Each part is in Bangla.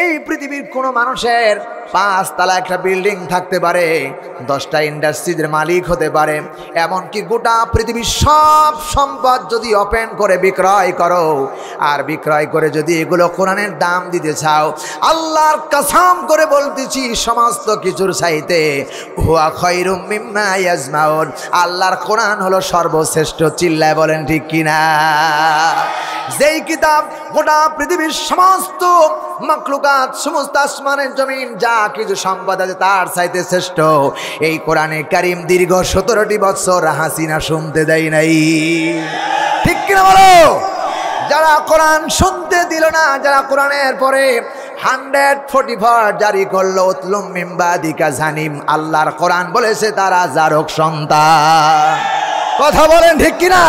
এই পৃথিবীর কোনো মানুষের 5 তলা একটা বিল্ডিং থাকতে পারে, 10টা ইন্ডাস্ট্রিজের মালিক হতে পারে, এমনকি গোটা পৃথিবীর সব সম্পদ যদি ওপেন করে বিক্রয় করো, আর বিক্রয় করে যদি এগুলো কোরআনের দাম দিতে চাও, আল্লাহর কসম করে বলতেছি সমস্ত কিছুর চাইতে হুয়া খায়রুম মিম্মা ইয়াজমাউন, আল্লাহর কোরআন হলো সর্বশ্রেষ্ঠ। চিল্লায় বলেন ঠিক কিনা? যেই কিতাব গোটা পৃথিবীর সমস্ত মাখলুকাত, সমস্ত আসমানের জমিন যা কিছু সম্পদ আছে তার চাইতে শ্রেষ্ঠ, এই কোরআনে কারিম দীর্ঘ 17টি বছর হাসিনা শুনতে দেয় নাই। ঠিক কিনা বলো? যারা কোরআন শুনতে দিল না, যারা কোরআনের পরে 144 জারি করলো, উতলুম মিন বাদিকা জানিম, আল্লাহর কোরআন বলেছে তারা জারক সন্তান। কথা বলেন ঠিক কিনা?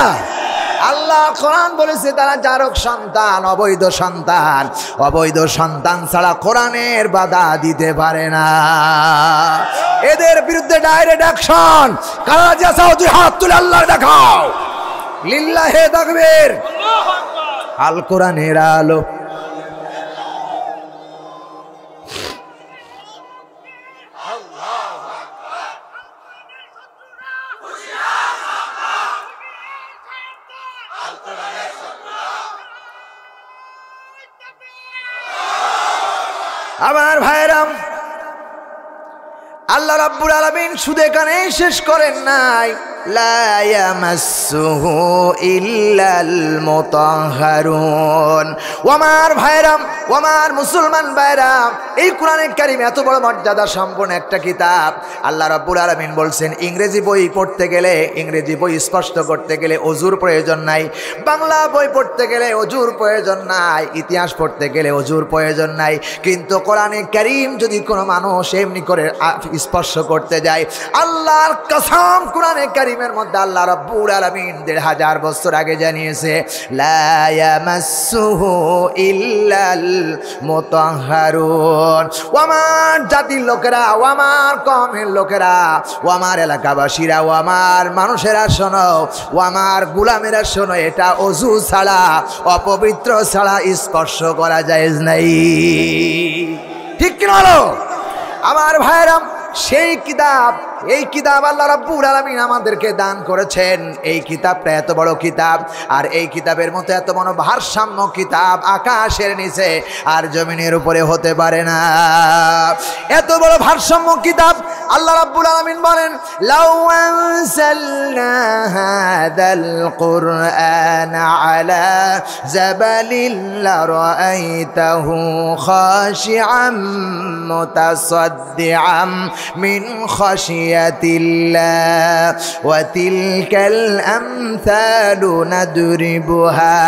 আল্লাহ কোরআন বলেছে তারা জারক সন্তান, অবৈধ সন্তান। অবৈধ সন্তান ছাড়া কোরআনের বাধা দিতে পারে না। এদের বিরুদ্ধে ডাইরেক্ট অ্যাকশন। কারা যে চাও তুই হাত তুলে আল্লাহ দেখাও। লিল্লাহে তাকবীর। আল কোরআনের আলো। আমার ভাইরাম, আল্লাহ রাব্বুল আলামিন শুধু এখানে শেষ করেন নাই, লা ইয়ামাসসুহু ইল্লাল মুতাহহারুন। ওয়ামার ভাইরাম, ওয়ামার মুসলমান ভাইরাম, এই কোরআনে কারীম এত বড় মর্যাদা সম্পন্ন একটা কিতাব। আল্লাহ রাব্বুল আলামিন বলছেন ইংরেজি বই পড়তে গেলে, ইংরেজি বই স্পষ্ট করতে গেলে অজুর প্রয়োজন নাই, বাংলা বই পড়তে গেলে অজুর প্রয়োজন নাই, ইতিহাস পড়তে গেলে অজুর প্রয়োজন নাই। কিন্তু কোরআনে কারীম যদি কোনো মানুষ এমনি করে স্পর্শ করতে যায়, আল্লাহর কসম কোরআনে কারীমের মধ্যে আল্লাহ রাব্বুল আলামিন 1500 বছর আগে জানিয়েছে, লা ইয়ামাসসুহু ইল্লাল মুতাহহারুন। ও আমার জাতির লোকেরা, ও আমার কওমের লোকেরা, ও আমার এলাকাবাসীরা, ও আমার মানুষেরা শোনো, ও আমার গোলামেরা শোনো, এটা অজু ছাড়া, অপবিত্র ছাড়া স্পর্শ করা জায়েজ নাই। ঠিক কি না? আমার ভাইরাম, সেই কিতাব, এই কিতাব আল্লাহ রাব্বুল আলামিন আমাদেরকে দান করেছেন। এই কিতাবটা এত বড় কিতাব, আর এই কিতাবের মতো এত বড় ভারসাম্য কিতাব আকাশের নিচে আর জমিনের উপরে হতে পারে না। এত বড় ভারসাম্য কিতাব আল্লাহ রাব্বুল আলামিন বলেন, লাউ আনসালনা হাদাল কুরআন আলা জাবালিন লারাআইতাহু খাশিআম মুতাসাদ্দিআম মিন খাশিয়াতিল্লাহ ওয়া তিলকাল আমসালু নাদরিবুহা।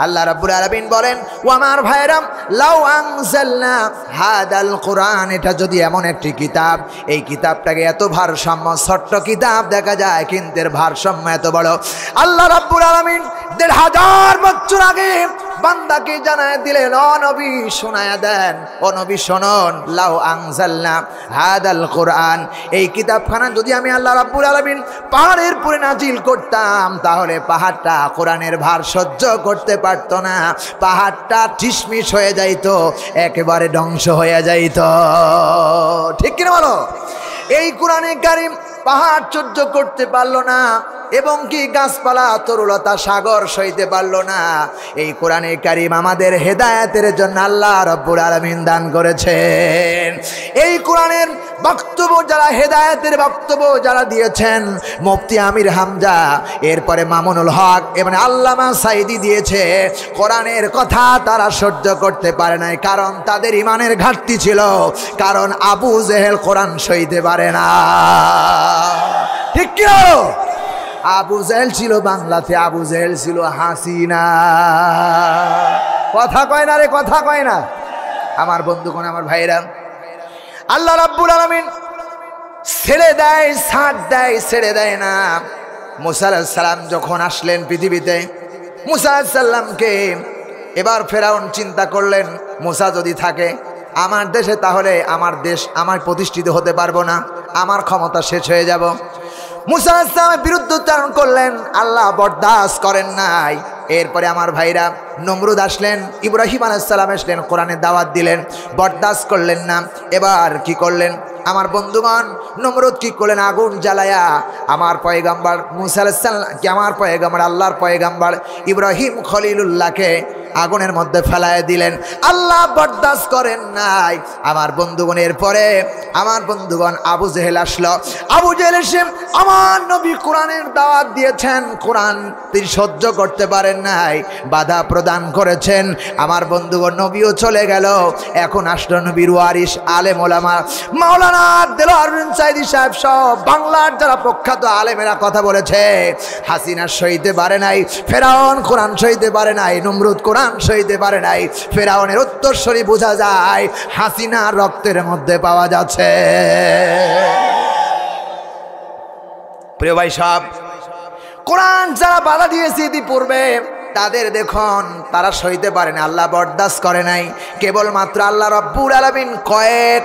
আল্লাহ রাব্বুল আলামিন বলেন, ও আমার ভাইরাম, লাউ আনজালনা হাদাল কুরআন, এটা যদি এমন একটি কিতাব, এই কিতাবটাকে এত ভারসাম্য, ছোট্ট কিতাব দেখা যায় কিন্তু এর ভারসাম্য এত বড়। আল্লাহ রাব্বুল আলামিন 1500 বছর আগে বান্দাকে জানায় দিলেন, ও নবী শোনায়া দেন, ও নবী শুনুন, লাউ আনজালনা হাদাল কুরআন, এই কিতাবখানা যদি আমি আল্লাহ রাব্বুল আলামিন পাহাড়ের উপরে নাজিল করতাম, তাহলে পাহাড়টা কোরআনের ভার সহ্য করতে পারত না, পাহাড়টা ঠিসমিস হয়ে যাইত, একেবারে ধ্বংস হয়ে যাইত। ঠিক কিনা বলো? এই কোরআনে কারীম পাহাড় সহ্য করতে পারলো না, এবং কি গাছপালা, তরুলতা, সাগর সইতে পারলো না। এই কোরআনে কারীম আমাদের হেদায়েতের জন্য আল্লাহ রাব্বুল আলামিন দান করেছেন। এই কোরআনের বক্তব্য যারা, হেদায়েতের বক্তব্য যারা দিয়েছেন, মুফতি আমির হামজা, এরপরে মামুনুল হক এবং আল্লামা সাইদি দিয়েছে। কোরআনের কথা তারা সহ্য করতে পারে নাই, কারণ তাদের ইমানের ঘাটতি ছিল, কারণ আবু জেহেল কোরআন সইতে পারে না। ঠিক কি? আবু জেহেল ছিল বাংলাতে, আবু জেহেল ছিল হাসিনা। কথা কয় না রে, কথা কয় না আমার বন্ধুগণ, আমার ভাইরা। আল্লাহ রাব্বুল আলামিন ছেড়ে দেয়, ছাড় দেয়, ছেড়ে দেয় না। মুসা আলাইহিস সালাম যখন আসলেন পৃথিবীতে, মুসা আলাইহিস সালামকে এবার ফেরাউন চিন্তা করলেন, মুসা যদি থাকে আমার দেশে, তাহলে আমার দেশ, আমার প্রতিষ্ঠিত হতে পারবো না, আমার ক্ষমতা শেষ হয়ে যাব। মুসা আলাইহিস সালামের বিরুদ্ধে উচ্চারণ করলেন, আল্লাহ বরদাস্ত করেন নাই। এরপরে আমার ভাইরা, নমরুদ আসলেন, ইব্রাহিম আলাইহিস সালাম আসলেন, কোরআনের দাওয়াত দিলেন, বরদাস্ত করলেন না। এবার কি করলেন আমার বন্ধুগণ? নমরুদ কি করলেন? আগুন জ্বালায়া আমার পয়গম্বর মুসা আলাইহিস সালাম, কি আমার পয়গম্বর আল্লাহর পয়গম্বর ইব্রাহিম খলিলুল্লাহকে আগুনের মধ্যে ফেলায় দিলেন। আল্লাহ বরদাস্ত করেন নাই আমার বন্ধুগণ। এরপরে আমার বন্ধুগণ আবু জেহেল আসলো। আবু জেহেল এসে আমার নবী কোরআনের দাওয়াত দিয়েছেন, কোরআন তিনি সহ্য করতে পারেন নাই, বাধা প্রদান করেছেন। আমার বন্ধুগণ নবীও চলে গেল। এখন আসলো নবীর ওয়ারিস আলেম ওলামা, মাওলানা দেলোয়ার হোসেন সাঈদী সাহেব সব বাংলার যারা প্রখ্যাত আলেমেরা কথা বলেছে। হাসিনা সইতে পারে নাই, ফেরাউন কোরআন সইতে পারে নাই, নমরুদ কোরআন সইতে পারে নাই। ফেরাউনের উত্তরসূরি বোঝা যায়, হাসিনা রক্তের মধ্যে পাওয়া যাচ্ছে। প্রিয় ভাই সব, কোরআন যারা বাধা দিয়েছে ইতিপূর্বে তাদের দেখুন তারা সইতে পারে না, আল্লাহ বরদাস্ত করে নাই। কেবলমাত্র আল্লাহ রাব্বুল আলামিন কয়েক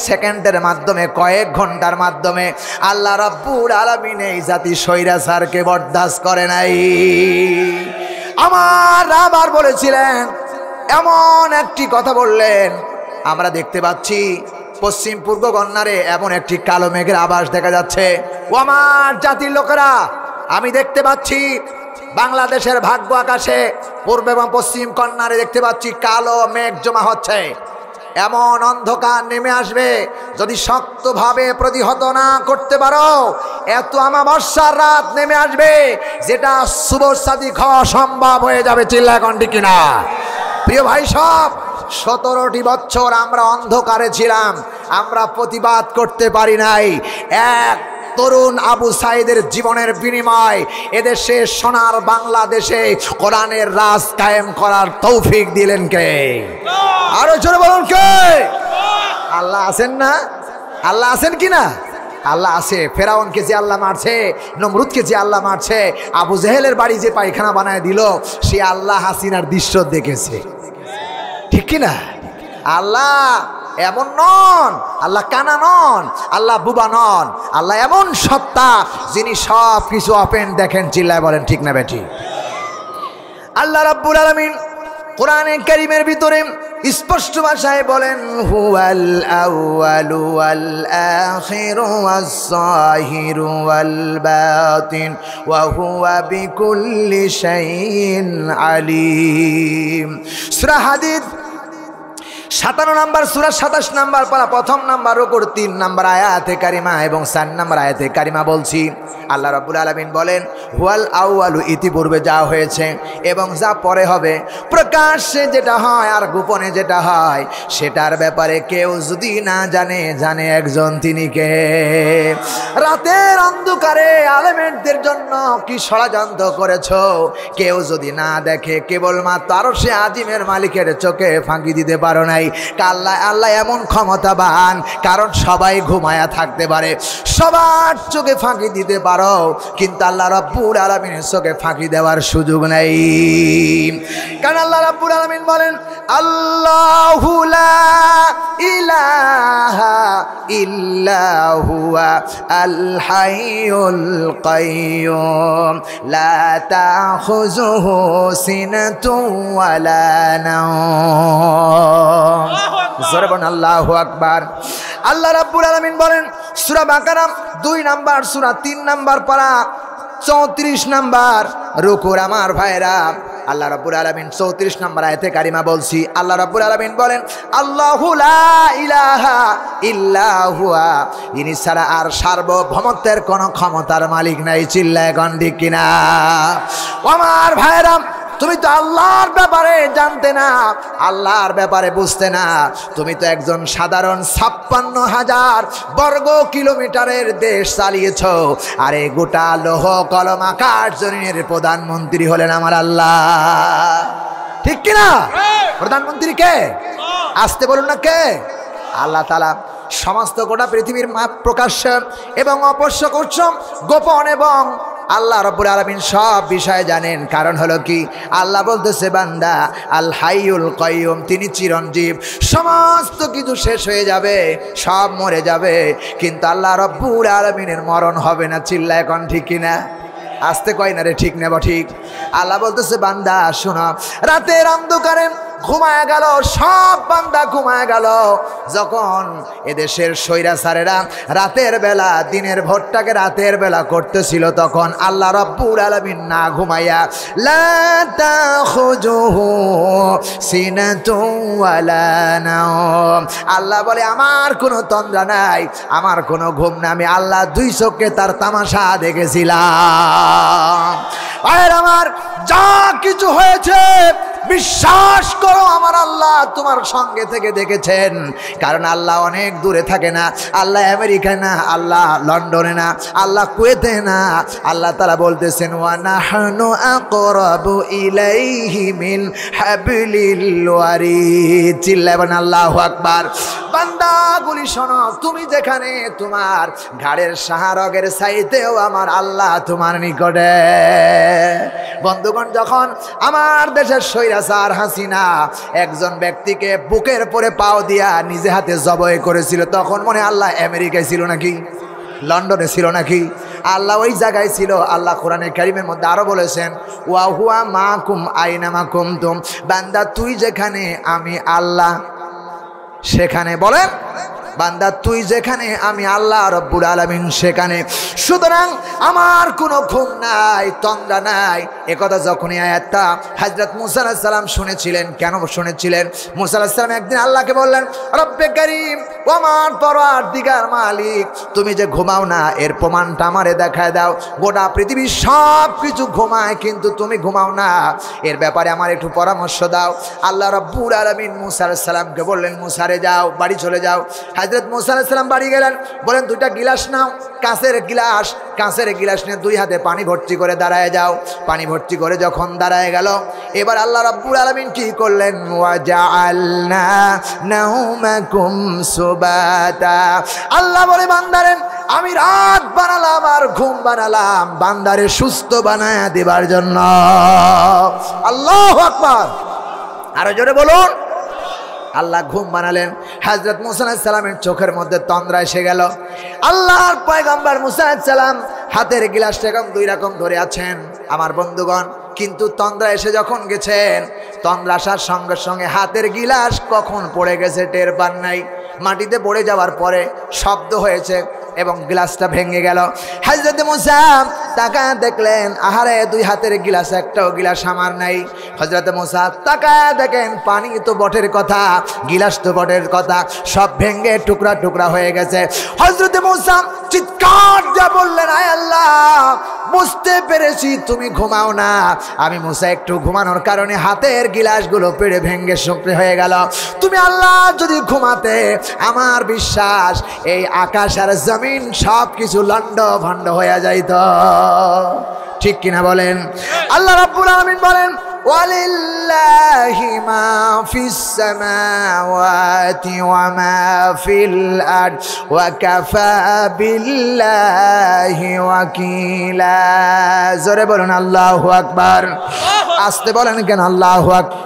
সেকেন্ডের মাধ্যমে, কয়েক ঘন্টার মাধ্যমে আল্লাহ রাব্বুল আলামিন এই জাতি স্বৈরাচারকে বরদাস্ত করে নাই। আমার আবার বলেছিলেন, এমন একটি কথা বললেন, আমরা দেখতে পাচ্ছি পশ্চিম পূর্ব গন্নারে এমন একটি কালো মেঘের আভাস দেখা যাচ্ছে। ও আমার জাতির লোকেরা, আমি দেখতে পাচ্ছি বাংলাদেশের ভাগ্য আকাশে পূর্ব এবং পশ্চিম কন্যারে দেখতে পাচ্ছি কালো মেঘ জমা হচ্ছে। এমন অন্ধকার নেমে আসবে, যদি শক্তভাবে প্রতিহত না করতে পারো, এত আমাবস্যার রাত নেমে আসবে যেটা শুভসাদী খাওয়া সম্ভব হয়ে যাবে। চিল্লা কণ্ঠে কিনা? প্রিয় ভাই সব, 17টি বছর আমরা অন্ধকারে ছিলাম, আমরা প্রতিবাদ করতে পারি নাই। এক তরুণ আবু সাইদের জীবনের বিনিময় এদেশে সোনার বাংলাদেশে কোরআনের রাজ কায়েম করার তৌফিক দিলেন কে? আরো জোরে বলুন কে? আল্লাহ আছেন না? আল্লাহ আছেন কি না? আল্লাহ আছে। ফেরাউনকে যে আল্লাহ মারছে, নমরুদকে যে আল্লাহ মারছে, আবু জেহেলের বাড়ি যে পায়খানা বানায় দিল, সে আল্লাহ হাসিনার দৃশ্য দেখেছে, ঠিক কি না? আল্লাহ এমন নন, আল্লাহ কানা নন, আল্লাহ বুবা নন, আল্লাহ এমন সত্তা যিনি সব কিছু ওপেন দেখেন। চিল্লায় বলেন ঠিক না বেটি? আল্লাহ রাব্বুল আলামিন কোরআনে কারীমের ভিতরে স্পষ্ট ভাষায় বলেন, হুয়াল আউয়ালু ওয়াল আখিরু ওয়াস যাহিরু ওয়াল বাতিন ওয়া হুয়া বিকুল্লি শাইইন আলিম। সূরা হাদীদ 57 নম্বর সূরা 27 নম্বর পারা, প্রথম নম্বর রুকুর 3 নম্বর আয়াতে কারিমা এবং 4 নম্বর আয়াতে কারিমা বলছি। আল্লাহ রাব্বুল আলামিন বলেন, হুয়াল আউয়ালু, ইতিপূর্বে যা হয়েছে এবং যা পরে হবে, প্রকাশ্যে যেটা হয় আর গোপনে যেটা হয়, সেটার ব্যাপারে কেউ যদি না জানে, জানে একজন, তিনি কে? রাতের অন্ধকারে আলেমদের জন্য কি ষড়যন্ত্র করেছো, কেউ যদি না দেখে, কেবলমাত্র আরশে আজিমের মালিকের চোখে ফাঁকি দিতে পারো নাই। আল্লাহ এমন ক্ষমতাবান, কারণ সবাই ঘুমায়া থাকতে পারে, সবার চোখে ফাঁকি দিতে পারো, কিন্তু আল্লাহ রাব্বুল আলামিনের চোখে ফাঁকি দেওয়ার সুযোগ নেই। কারণ আল্লাহ রাব্বুল আলামিন বলেন, আল্লাহু লা ইলাহা ইল্লা হুয়া আল হাইয়ুল কাইয়্যুম লা তাখুযুহু সিনাতুন ওয়ালা নাওম। জোরে বলুন আল্লাহু আকবার। আল্লাহ রাব্বুল আলামিন বলেন সূরা বাকারা 2 নাম্বার সূরা 3 নাম্বার পারা 34 নাম্বার রুকুর আমার ভাইরা, আল্লাহ রাব্বুল আলামিন 34 নাম্বার আয়াতে কারিমা বলছি। আল্লাহ রাব্বুল আলামিন বলেন, আল্লাহু লা ইলাহা ইল্লা হুয়া, ইনি ছাড়া আর সার্বভৌমত্বের কোন ক্ষমতার মালিক নাই। চিল্লায় কোন ঠিক কিনা? আমার ভাইরা, তুমি তো আল্লাহর ব্যাপারে জানতে না, আল্লাহর ব্যাপারে বুঝতে না। তুমি তো একজন সাধারণ 56,000 বর্গ কিলোমিটারের দেশ চালিয়েছ, আর এই গোটা লোহ কলম আকাশ জমিনের প্রধানমন্ত্রী হলেন আমার আল্লাহ, ঠিক কিনা? প্রধানমন্ত্রী কে? আসতে বলুন না কে? আল্লাহ তাআলা সমস্ত গোটা পৃথিবীর প্রকাশ্য এবং অপ্রকাশ্য, গোপন এবং আল্লাহ রাব্বুল আলামিন সব বিষয় জানেন। কারণ হলো কি, আল্লাহ বলতেছে, বান্দা আল হাইয়ুল কাইয়্যুম, তিনি চিরঞ্জীব। সমস্ত কিছু শেষ হয়ে যাবে, সব মরে যাবে, কিন্তু আল্লাহ রাব্বুল আলামিনের মরণ হবে না। চিল্লায় কোন ঠিক কিনা? আসতে কয় না রে, ঠিক নেব ঠিক। আল্লাহ বলতেছে বান্দা শোনো, রাতের অন্ধকারে ঘুমায় গেল, সব বান্দা ঘুমায় গেল। যখন এদেশের স্বৈরাচারেরা রাতের বেলা দিনের ভোরটাকে রাতের বেলা করতেছিল, তখন আল্লাহ রাব্বুল আলামিন না ঘুমাইয়া লা তাখুযুহু সিনাতুন ওয়ালা নাওম, আল্লাহ বলে আমার কোনো তন্দ্রা নাই, আমার কোনো ঘুম না, আমি আল্লাহ দুই চোখে তার তামাশা দেখেছিলাম। ভাইয়ের আমার, যা কিছু হয়েছে বিশ্বাস করো আমার আল্লাহ তোমার সঙ্গে থেকে দেখেছেন। কারণ আল্লাহ অনেক দূরে থাকে না, আল্লাহ আমেরিকায় না, আল্লাহ লন্ডনে না, আল্লাহ কুয়েতে না। আল্লাহ তাআলা বলতেছেন ওয়া নাহনু আকরাবু ইলাইহি মিন হাবলিল ওয়ারিদ। চিল্লাবেন আল্লাহু আকবার। বান্দাগুলি শোনো, তুমি যেখানে তোমার ঘাড়ের সাহারগের চাইতেও আমার আল্লাহ তোমার নিকটে। বন্ধুগণ, যখন আমার দেশের স্বৈরাচার হাসিনা একজন ব্যক্তিকে বুকের পরে পাও দিয়া নিজে হাতে জবাই করেছিল, তখন মনে আল্লাহ আমেরিকায় ছিল নাকি, লন্ডনে ছিল নাকি? আল্লাহ ওই জায়গায় ছিল। আল্লাহ কোরআনে কারীমের মধ্যে আরো বলেছেন ওয়া হুয়া মাকুম আইনামা কুনতুম, বান্দা তুই যেখানে আমি আল্লাহ সেখানে। বলেন বান্দা তুই যেখানে আমি আল্লাহ রব্বুল আলামিন সেখানে। সুতরাং আমার কোনো ঘুম নাই, তন্দ্রা নাই। একথা যখনই আয়াতটা হযরত মুসা আলাইহিস সালাম শুনেছিলেন, কেন শুনেছিলেন? মুসা আলাইহিস সালাম একদিন আল্লাহকে বললেন রব্বে কারীম, ও আমার পরওয়ারদিগার মালিক, তুমি যে ঘুমাও না এর প্রমাণটা আমারে দেখায় দাও। গোটা পৃথিবীর সব কিছু ঘুমায় কিন্তু তুমি ঘুমাও না, এর ব্যাপারে আমার একটু পরামর্শ দাও। আল্লাহ রব্বুল আলামিন মুসা আলাইহিস সালামকে বললেন মুসারে যাও, বাড়ি চলে যাও। হযরত মুসা আলাইহিস সালাম বাড়ি গেলেন, বলেন দুইটা গিলাস নাও, কাঁচের গিলাস নিয়ে দুই হাতে পানি ভর্তি করে দাঁড়ায় যাও। পানি ভর্তি করে যখন দাঁড়ায় গেল, এবার আল্লাহ রাব্বুল আলামিন কি করলেন? ওয়া জাআলনা নাওমাকুম সুবাতা, আল্লাহ বলে বান্দারে আমি রাত বানালাম আর ঘুম বানালাম বান্দারে সুস্থ বানায় দেবার জন্য। আল্লাহু আকবার, আরো জোরে বলুন। আল্লাহ ঘুম বানালেন। হযরত মুসা আলাইহিস সালামের চোখের মধ্যে তন্দ্রা এসে গেল। আল্লাহর পয়গম্বর মুসা আলাইহিস সালাম হাতের গিলাসটা এরকম দুই রকম ধরে আছেন আমার বন্ধুগণ, কিন্তু তন্দ্রা এসে যখন গেছেন, তন্দ্রা আসার সঙ্গে সঙ্গে হাতের গিলাস কখন পড়ে গেছে টের পান নাই। মাটিতে পড়ে যাওয়ার পরে শব্দ হয়েছে এবং গ্লাসটা ভেঙে গেল। হযরত মুসা তাকায় দেখলেন আহারে দুই হাতের গিলাস, একটাও গিলাস আমার নাই। হযরত মুসা তাকায় দেখেন পানি তো বটের কথা, গিলাস তো বটের কথা, সব ভেঙে টুকরা টুকরা হয়ে গেছে। হযরত মুসা চিৎকার দিয়ে বললেন আয় আল্লাহ, বুঝতে পেরেছি তুমি ঘুমাও না। আমি মুসা একটু ঘুমানোর কারণে হাতের গিলাসগুলো পেড়ে ভেঙে শুকনো হয়ে গেল। তুমি আল্লাহ যদি ঘুমাতে, আমার বিশ্বাস এই আকাশ আর জমিন সব কিছু লন্ড ভন্ড হয়ে যাইত। ঠিক কিনা বলেন? আল্লাহ রাব্বুল আলামিন বলেন ওয়ালিল্লাহি মা ফিস সামাওয়াতি ওয়া মা ফিল আরদ ওয়া কাফা বিল্লাহি ওয়াকিলা। জোরে বলুন আল্লাহু আকবার। আস্তে বলেন কেন আল্লাহু আকবার?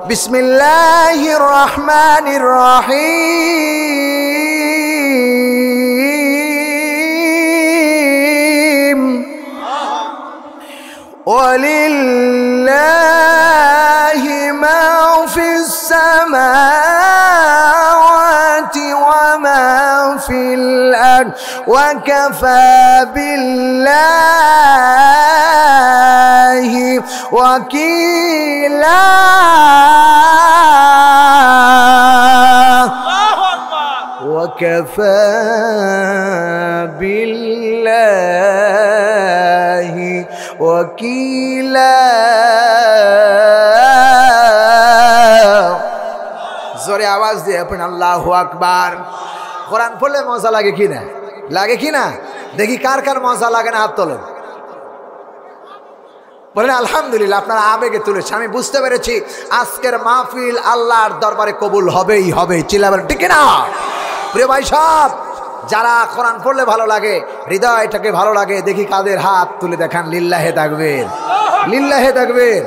বিসমিল্লাহির রহমানির রহিম। ওয়ালিল্লাহি মা ফিস সামাওয়াতি ওয়া মা ফিল আরদ ওয়া কাফা বিল্লাহি ওয়াকিলা। وكفى بالله وكيلا। জোরে আওয়াজ দিয়ে আপনি আল্লাহু আকবার। কোরআন পড়লে মজা লাগে কিনা? লাগে কিনা? দেখি কার কার মজা লাগে না হাত তোলেন। বলেন আলহামদুলিল্লাহ। আপনারা আবেগে তুলেছে, আমি বুঝতে পেরেছি আজকের মাহফিল আল্লাহর দরবারে কবুল হবেই হবে। চিল্লাবেন ঠিক না? প্রিয় ভাই সব, যারা কোরআন পড়লে ভালো লাগে, হৃদয়টাকে ভালো লাগে, দেখি কাদের হাত তুলে দেখান লিল্লাহে তাকবীর, লিল্লাহে তাকবীর।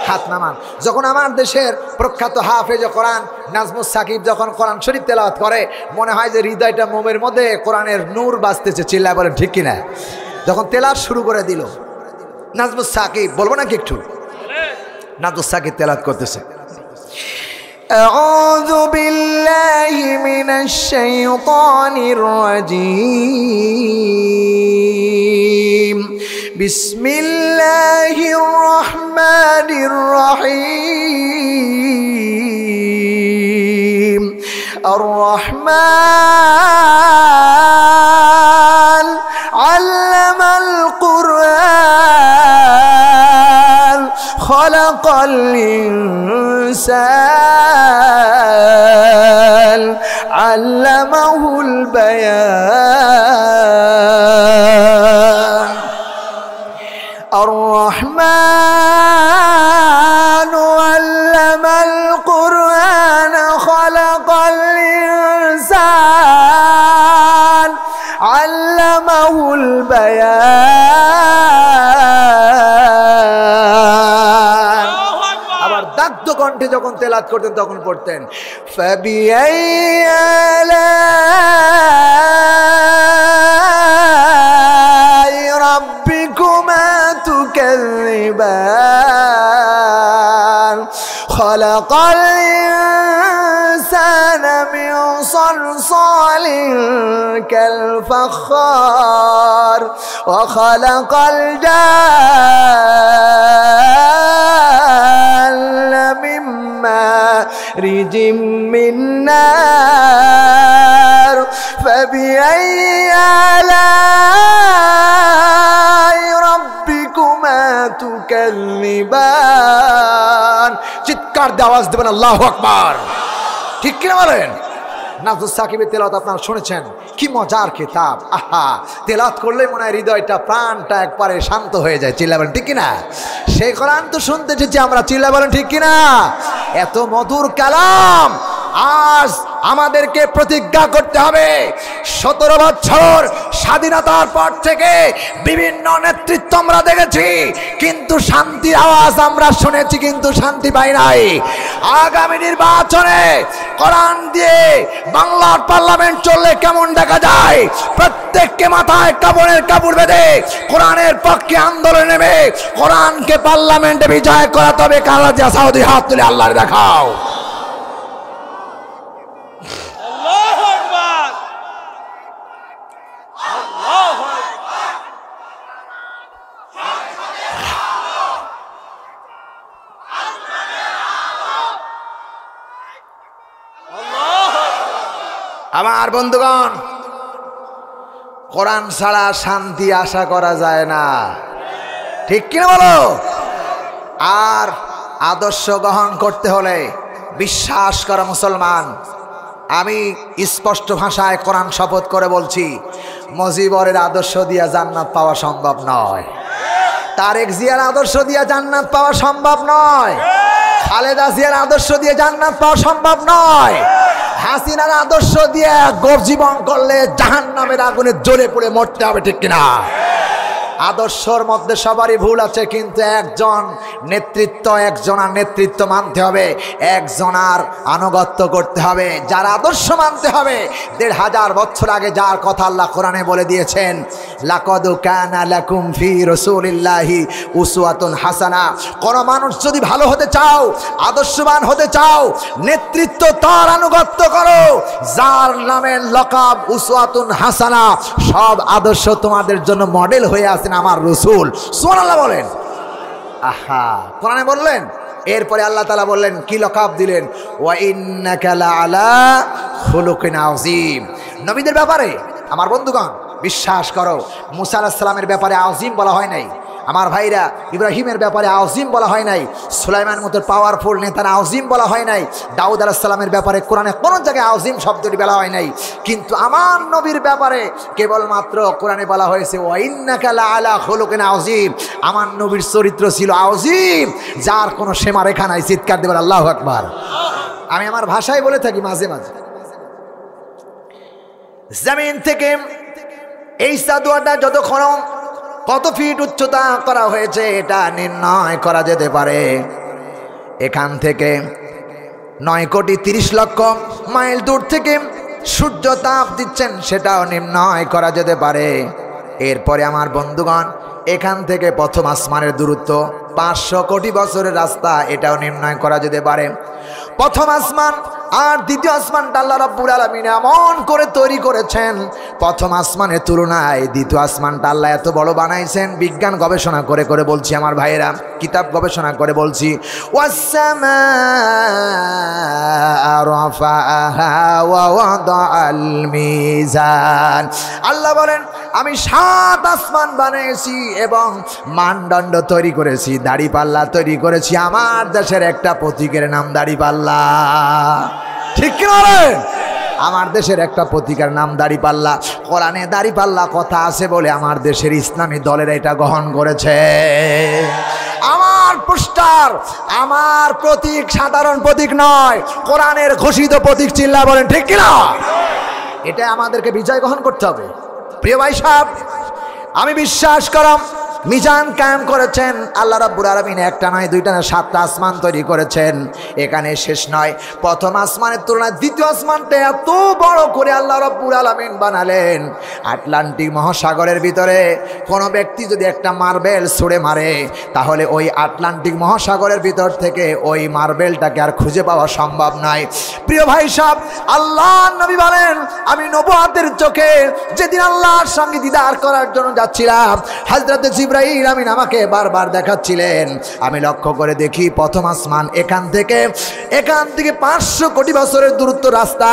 হাত নামান। যখন আমার দেশের প্রখ্যাত হাফেজ কোরআন নাজমুস সাকিব যখন কোরআন শরীফ তেলাওয়াত করে, মনে হয় যে হৃদয়টা মোমের মধ্যে কোরআনের নূর বাজতেছে। চিল্লায় বলেন ঠিক কিনা? যখন তেলাওয়াত শুরু করে দিল, নাজমুস সাকিব বলবো নাকি একটু? নাজমুস সাকিব তেলাওয়াত করতেছে। أعوذ بالله من الشيطان الرجيم بسم الله الرحمن الرحيم الرحمن علم القرآن خلق الإنسان علمه البيان الرحمن علم القرآن خلق الإنسان علمه البيان আবার দাগ্ধ কণ্ঠে যখন তেলাওয়াত করতেন তখন পড়তেন فبأي آلاء ربكما تكذبان خلق الإنسان من صلصال كالفخار وخلق الجان من مارج من نار فبأي آلاء ربكما تكذبان চিৎকার দিয়ে আওয়াজ দেবেন আল্লাহু আকবার। ঠিক কিনা বলেন? নাজমুস সাকিবের তেলাওয়াত আপনারা শুনেছেন, কি মজার কিতাব। আহা, তেলাওয়াত করলে মনে হয় হৃদয়টা প্রাণটা একবারে শান্ত হয়ে যায়। চিল্লা বলেন ঠিক কিনা? সেই কোরআন তো শুনতে এসেছি আমরা, চিল্লা বলেন ঠিক কিনা? এত মধুর কালাম। আজ আমাদেরকে প্রতিজ্ঞা করতে হবে 17 বছর স্বাধীনতার পর থেকে বিভিন্ন নেতৃত্ব আমরা দেখেছি, কিন্তু শান্তির আওয়াজ আমরা শুনেছি, কিন্তু শান্তি পাই নাই। আগামী নির্বাচনে কোরআন দিয়ে বাংলার পার্লামেন্ট চললে কেমন দেখা যায়? প্রত্যেককে মাথায় কাপড়ের কাপড় বেঁধে কোরআনের পক্ষে আন্দোলন নেবে, কোরআনকে পার্লামেন্টে বিজয় করাতে হবে। কারা যা সাউদি হাত তুলে আল্লাহর দেখাও। আমার বন্ধুগণ, কোরআন ছাড়া শান্তি আশা করা যায় না, ঠিক কিনা বলো? আর আদর্শ গ্রহণ করতে হলে বিশ্বাস করা মুসলমান, আমি স্পষ্ট ভাষায় কোরআন শপথ করে বলছি, মুজিবরের আদর্শ দিয়া জান্নাত পাওয়া সম্ভব নয়, তারেক জিয়ার আদর্শ দিয়া জান্নাত পাওয়া সম্ভব নয়, খালেদা জিয়ার আদর্শ দিয়ে জান্নাত পাওয়া সম্ভব নয়, হাসিনার আদর্শ দিয়ে জীবন করলে জাহান্নামের আগুনে জ্বলে পড়ে মরতে হবে, ঠিক কিনা? আদর্শর মধ্যে সবারই ভুল আছে, কিন্তু একজনার নেতৃত্ব মানতে হবে, একজনার আনুগত্য করতে হবে, যার আদর্শ মানতে হবে। ১৫০০ বছর আগে যার কথা আল্লাহ কোরআনে বলে দিয়েছেন, লাকাদ কানা লাকুম ফি রাসূলিল্লাহি উসওয়াতুন হাসানা। কোন মানুষ যদি ভালো হতে চাও, আদর্শবান হতে চাও, নেতৃত্ব তার আনুগত্য করো যার নামের লকাব উসওয়াতুন হাসানা। সব আদর্শ তোমাদের জন্য মডেল হয়ে আছে আমার রাসূল। সুবহানাল্লাহ বলেন। আহা, কোরআনে বললেন, এরপরে আল্লাহ তাআলা বললেন, কি লকাব দিলেন? ওয়া ইন্নাকা লাআলা খুলুকিন আযীম। নবীদের ব্যাপারে আমার বন্ধুগণ বিশ্বাস করো, মুসা আলাইহিস সালামের ব্যাপারে আযীম বলা হয় নাই, আমার ভাইরা ইব্রাহিমের ব্যাপারে আযীম বলা হয় নাই, সুলাইমান মতো পাওয়ারফুল নেতার আযীম বলা হয় নাই, দাউদ আলাইহিস সালামের ব্যাপারে কোরআনে কোনো জায়গায় আযীম শব্দটি বলা হয় নাই, কিন্তু আমার নবীর ব্যাপারে কেবলমাত্র কোরআনে বলা হয়েছে ওয়া ইন্নাকা লাআলা খুলুকিন আযীম। আমার নবীর চরিত্র ছিল আযীম, যার কোনো সীমারেখা নাই। চিৎকার দেবেন আল্লাহু আকবার। আমি আমার ভাষায় বলে থাকি মাঝে মাঝে, জমিন থেকে এই সাদুয়াটা যতক্ষণ কত ফিট উচ্চতা করা হয়েছে এটা নির্ণয় করা যেতে পারে। এখান থেকে 9,30,00,000 মাইল দূর থেকে সূর্য তাপ দিচ্ছেন, সেটাও নির্ণয় করা যেতে পারে। এরপরে আমার বন্ধুগণ এখান থেকে প্রথম আসমানের দূরত্ব 500 কোটি বছরের রাস্তা, এটাও নির্ণয় করা যেতে পারে। প্রথম আসমান আর দ্বিতীয় আসমানটা আল্লাহ রাব্বুল আলামিন এমন করে তৈরি করেছেন, প্রথম আসমানের তুলনায় দ্বিতীয় আসমানটা আল্লাহ এত বড় বানাইছেন। বিজ্ঞান গবেষণা করে করে বলছি আমার ভাইয়েরা, কিতাব গবেষণা করে বলছি। ওয়াস-সামাআ রাফাআহা ওয়া ওয়াদাআল মিজান। আল্লাহ বলেন আমি 7 আসমান বানিয়েছি এবং মানদণ্ড তৈরি করেছি, দাড়িপাল্লা তৈরি করেছি। আমার দেশের একটা প্রতীকের নাম দাড়িপাল্লা, ঠিক কি না? আমার দেশের একটা প্রতীকের নাম দাড়িপাল্লা। কোরআনে দাড়িপাল্লা কথা আছে বলে আমার দেশের ইসলামী দলের এটা গ্রহণ করেছে। আমার পোস্টার, আমার প্রতীক সাধারণ প্রতীক নয়, কোরআনের ঘোষিত প্রতীক। চিল্লা বলেন ঠিক কি না? এটা আমাদেরকে বিজয় গ্রহণ করতে হবে। প্রিয় ভাই সাহেব, আমি বিশ্বাস করলাম মিজান কায়েম করেছেন আল্লাহ রাব্বুল আলামিন। একটা নয়, দুইটা নয়, 7টা আসমান তৈরি করেছেন। এখানে শেষ নয়, প্রথম আসমানের তুলনায় দ্বিতীয় আসমানটা এত বড় করে আল্লাহ রাব্বুল আলামিন বানালেন। আটলান্টিক মহাসাগরের ভিতরে কোনো ব্যক্তি যদি একটা মার্বেল ছুঁড়ে মারে, তাহলে ওই আটলান্টিক মহাসাগরের ভিতর থেকে ওই মার্বেলটাকে আর খুঁজে পাওয়া সম্ভব নয়। প্রিয় ভাই সাহেব, আল্লাহর নবী বলেন আমি নবুয়তের চোখে যেদিন আল্লাহর সঙ্গে দিদার করার জন্য যাচ্ছিলাম, হযরত জিবরাইল আমিন আমাকে বারবার দেখাচ্ছিলেন। আমি লক্ষ্য করে দেখি প্রথম আসমান এখান থেকে 500 কোটি বছরের দূরত্ব রাস্তা।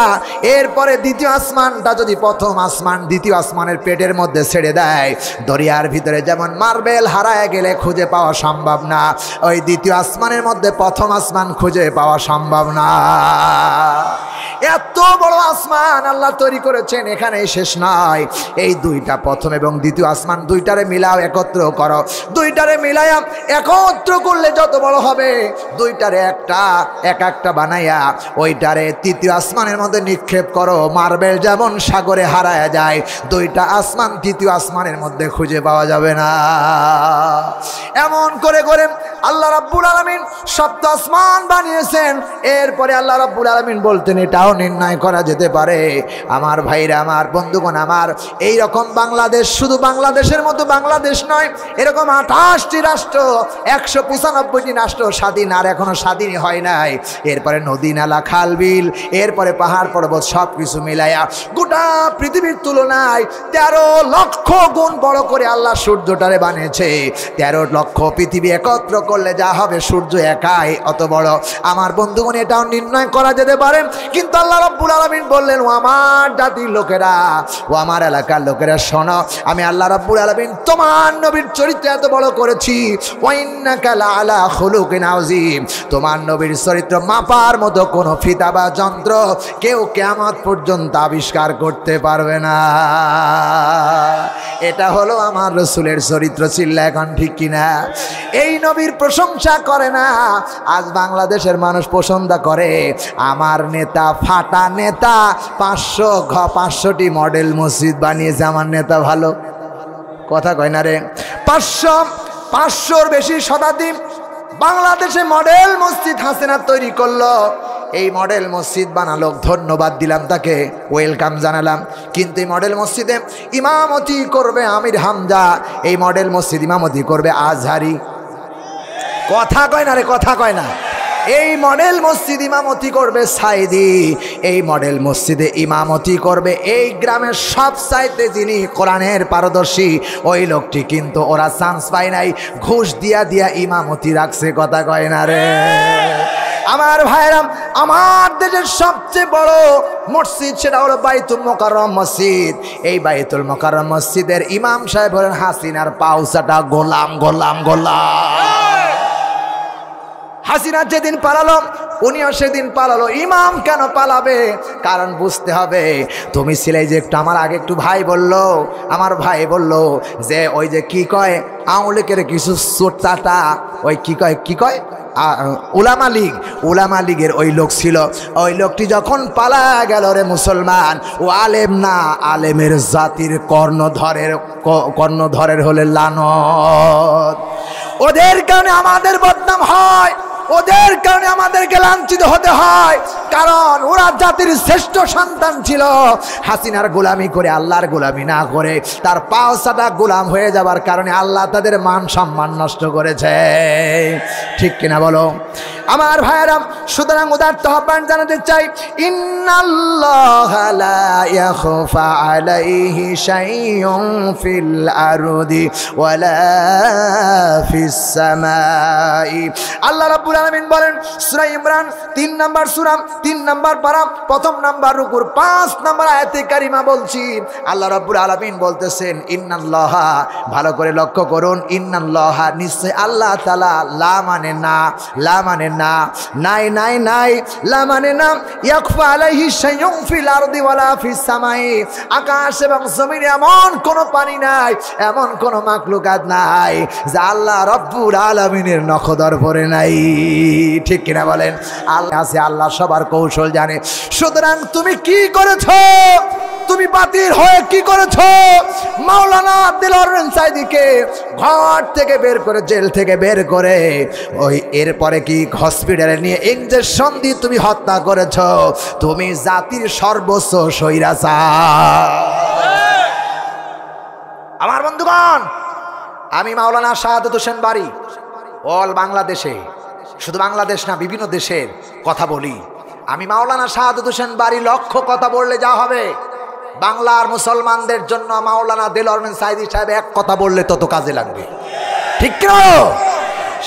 এরপরে দ্বিতীয় আসমানটা যদি প্রথম আসমান দ্বিতীয় আসমানের পেটের মধ্যে ছেড়ে দেয়, দরিয়ার ভিতরে যেমন মার্বেল হারায় গেলে খুঁজে পাওয়া সম্ভব না, ওই দ্বিতীয় আসমানের মধ্যে প্রথম আসমান খুঁজে পাওয়া সম্ভব না। এত বড় আসমান আল্লাহ তৈরি করেছেন। এখানে শেষ নয়, এই দুইটা প্রথম এবং দ্বিতীয় আসমান দুইটারে মিলাও, একত্র করো। দুইটারে মিলায়া একত্র করলে যত বড় হবে, দুইটারে একটা বানাইয়া ওইটারে তৃতীয় আসমানের মধ্যে নিক্ষেপ করো। মার্বেল যেমন সাগরে হারায়া যায়, দুইটা আসমান তৃতীয় আসমানের মধ্যে খুঁজে পাওয়া যাবে না। এমন করে করে আল্লাহ রাব্বুল আলামিন সপ্ত আসমান বানিয়েছেন। এরপরে আল্লাহ রাব্বুল আলামিন বলতেন এটাও নির্ণয় করা যেতে পারে। আমার ভাইরা, আমার বন্ধুগণ, আমার এই রকম বাংলাদেশ, শুধু বাংলাদেশের মতো বাংলাদেশ নয়, এরকম 28টি রাষ্ট্র, 195টি রাষ্ট্র স্বাধীন, আর এখনো স্বাধীনই হয় নাই। এরপরে নদী নালা খাল বিল, এরপরে পাহাড় পর্বত, সব কিছু মিলাইয়া গোটা পৃথিবীর তুলনায় 13 লক্ষ গুণ বড় করে আল্লাহ সূর্যটারে বানিয়েছে। 13 লক্ষ পৃথিবী একত্র করলে যা হবে, সূর্য একাই অত বড়। আমার বন্ধুগণ, এটাও নির্ণয় করা যেতে পারে। কিন্তু আল্লাহ রাব্বুল আলামিন বললেন ও আমার জাতির লোকেরা, ও আমার এলাকার লোকেরা, শোনো, আমি আল্লাহ রাব্বুল আলামিন তোমার নবীর চরিত্র এত বড় করেছি। ওয়া ইন্নাকা লাআলা খুলুকিন আযীম। তোমার নবীর চরিত্র মাপার মতো কোনো ফিতা বা যন্ত্র কেউ কিয়ামত পর্যন্ত আবিষ্কার করতে পারবে না। এটা হলো আমার রাসূলের চরিত্র। চিল্লা এখন ঠিক কিনা? এই নবীর প্রশংসা করে না, আজ বাংলাদেশের মানুষ প্রশংসা করে। আমার নেতা, ফাটা নেতা, 500টি মডেল মসজিদ বানিয়েছে। আমার নেতা ভালো কথা কয় না রে। 500-র বেশি শতাব্দী বাংলাদেশে মডেল মসজিদ হাসিনা তৈরি করলো। এই মডেল মসজিদ বানালো, ধন্যবাদ দিলাম তাকে, ওয়েলকাম জানালাম। কিন্তু এই মডেল মসজিদে ইমামতি করবে আমির হামজা, এই মডেল মসজিদ ইমামতি করবে আজহারি। কথা কয় না রে, কথা কয় না। এই মডেল মসজিদ ইমামতি করবে সাইদি, এই মডেল মসজিদে ইমামতি করবে এই গ্রামের সবচাইতে যিনি কোরআনের পারদর্শী ওই লোকটি। কিন্তু ওরা চান্স পায় নাই, ঘুষ দিয়া দিয়া ইমামতি রাখছে। কথা কয় না রে আমার ভাইরা। আমার দেশের সবচেয়ে বড় মসজিদ সেটা হলো বাইতুল মোকাররম মসজিদ। এই বাইতুল মোকাররম মসজিদের ইমাম সাহেব হলেন হাসিনার পাউসাটা গোলাম গোলাম গোলাম। হাসিনা যেদিন পালালো, উনিও সেদিন পালালো। ইমাম কেন পালাবে? কারণ বুঝতে হবে। তুমি ছিলে যে একটু আমার আগে একটু ভাই বলল, আমার ভাই বলল যে ওই যে কি কয় আওয়ামী লীগের কিছু চোরচাটা, ওই কি কয় উলামা লীগের ওই লোক ছিল। ওই লোকটি যখন পালা গেল রে মুসলমান, ও আলেম না, আলেমের জাতির কর্ণধরের হলে লানত। ওদের কারণে আমাদের বদনাম হয়। ওদের কারণে আমাদেরকে লাঞ্ছিত হতে হয়, কারণ ওরা জাতির শ্রেষ্ঠ সন্তান ছিল। হাসিনার গোলামি করে, আল্লাহর গোলামি না করে তার পাওসাটা গোলাম হয়ে যাবার কারণে আল্লাহ তাদের মান সম্মান নষ্ট করেছে। ঠিক কিনা বলো আমার ভাইয়েরা? সুতরাং উদারত আহ্বান জানাতে চাই, ইন্নাল্লাহা লা ইয়াখফা আলাইহি শাইউন ফিল আরদি ওয়ালা ফিস সামাই। আল্লাহ রাব্বুল আলামিন বলেন সূরা ইমরান 3 নম্বর সূরা 3 নম্বর পারা 1 নম্বর রুকুর 5 নম্বর আয়াতে কারিমা বলছি, আল্লাহ রাব্বুল আলামিন বলতেছেন ইন্নাল্লাহা, ভালো করে লক্ষ্য করুন, ইন্নাল্লাহা নিশ্চয় আল্লাহ তাআলা, লা মানে না, লা মানে না, নাই নাই নাই, লা মানে না, ইয়াখফা আলাইহি শাইউন ফিল আরদি ওয়ালা ফিস সামাই, আকাশ এবং জমিনে এমন কোন পানি নাই, এমন কোন মাখলুকাত নাই যা আল্লাহ রাব্বুল আলামিনের নখদর পড়ে নাই। ঠিক কিনা বলেন? আল্লাহ আছে, আল্লাহ সবার কৌশল জানে। সুতরাং তুমি কি করেছো? তুমি বাতিল হয়ে কি করেছো? মাওলানা দিলওয়ার সাইদিকে ঘর থেকে বের করে, জেল থেকে বের করে, ওই এরপরে কি হসপিটালে নিয়ে ইনজেকশন দিয়ে তুমি হত্যা করেছো। তুমি জাতির সর্বোচ্চ স্বৈরাচার। আমার বন্ধুগণ, আমি মাওলানা শাহাদাত হোসেন বারী অল বাংলাদেশে, শুধু বাংলাদেশ না বিভিন্ন দেশের কথা বলি। আমি মাওলানা শাহাদাত হোসেন বারী লক্ষ কথা বললে যা হবে, বাংলার মুসলমানদের জন্য মাওলানা দেলোয়ার সাইদি সাহেব এক কথা বললে তত কাজে লাগবে। ঠিক না?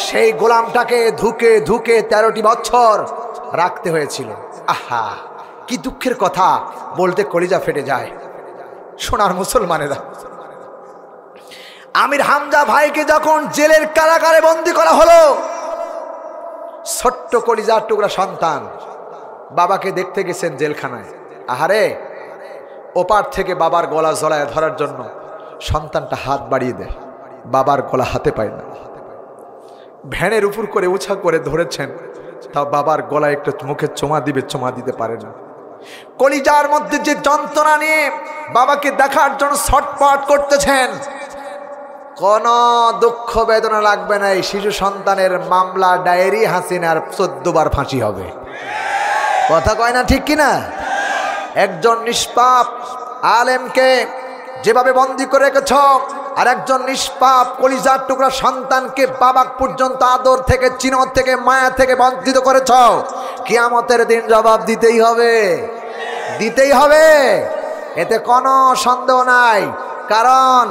সেই গোলামটাকে ধুকে ধুকে 13টি বছর রাখতে হয়েছিল। আহা, কি দুঃখের কথা, বলতে কলিজা ফেটে যায়। সোনার মুসলমানেরা, আমির হামজা ভাইকে যখন জেলের কারাগারে বন্দী করা হলো, ছোট্ট কলিজার টুকরা সন্তান বাবাকে দেখতে গেছেন জেলখানায়। আহারে, ওপার থেকে বাবার গলা জড়ায় ধরার জন্য সন্তানটা হাত বাড়িয়ে দেয়, বাবার গলা হাতে পায় না। ভ্যানের উপর করে উঁচা করে ধরেছেন, তা বাবার গলায় একটু মুখে চোমা দিবে, চোমা দিতে পারে না। কলিজার মধ্যে যে যন্ত্রণা নিয়ে বাবাকে দেখার জন্য ছটফট করতেছেন, কোন দুঃখ বেদনা লাগবে না। এই শিশু সন্তানের মামলা ডায়েরি হাসিনার 14 বার ফাঁসি হবে। কথা কয় না? ঠিক কিনা? একজন নিষ্পাপ আলেমকে যেভাবে বন্দী করে রেখেছ, আর একজন নিষ্পাপ কলিজার টুকরা সন্তানকে বাবা পর্যন্ত আদর থেকে, চিনর থেকে, মায়া থেকে বঞ্চিত করেছ, কিয়ামতের দিন জবাব দিতেই হবে, দিতেই হবে। এতে কোনো সন্দেহ নাই। কারণ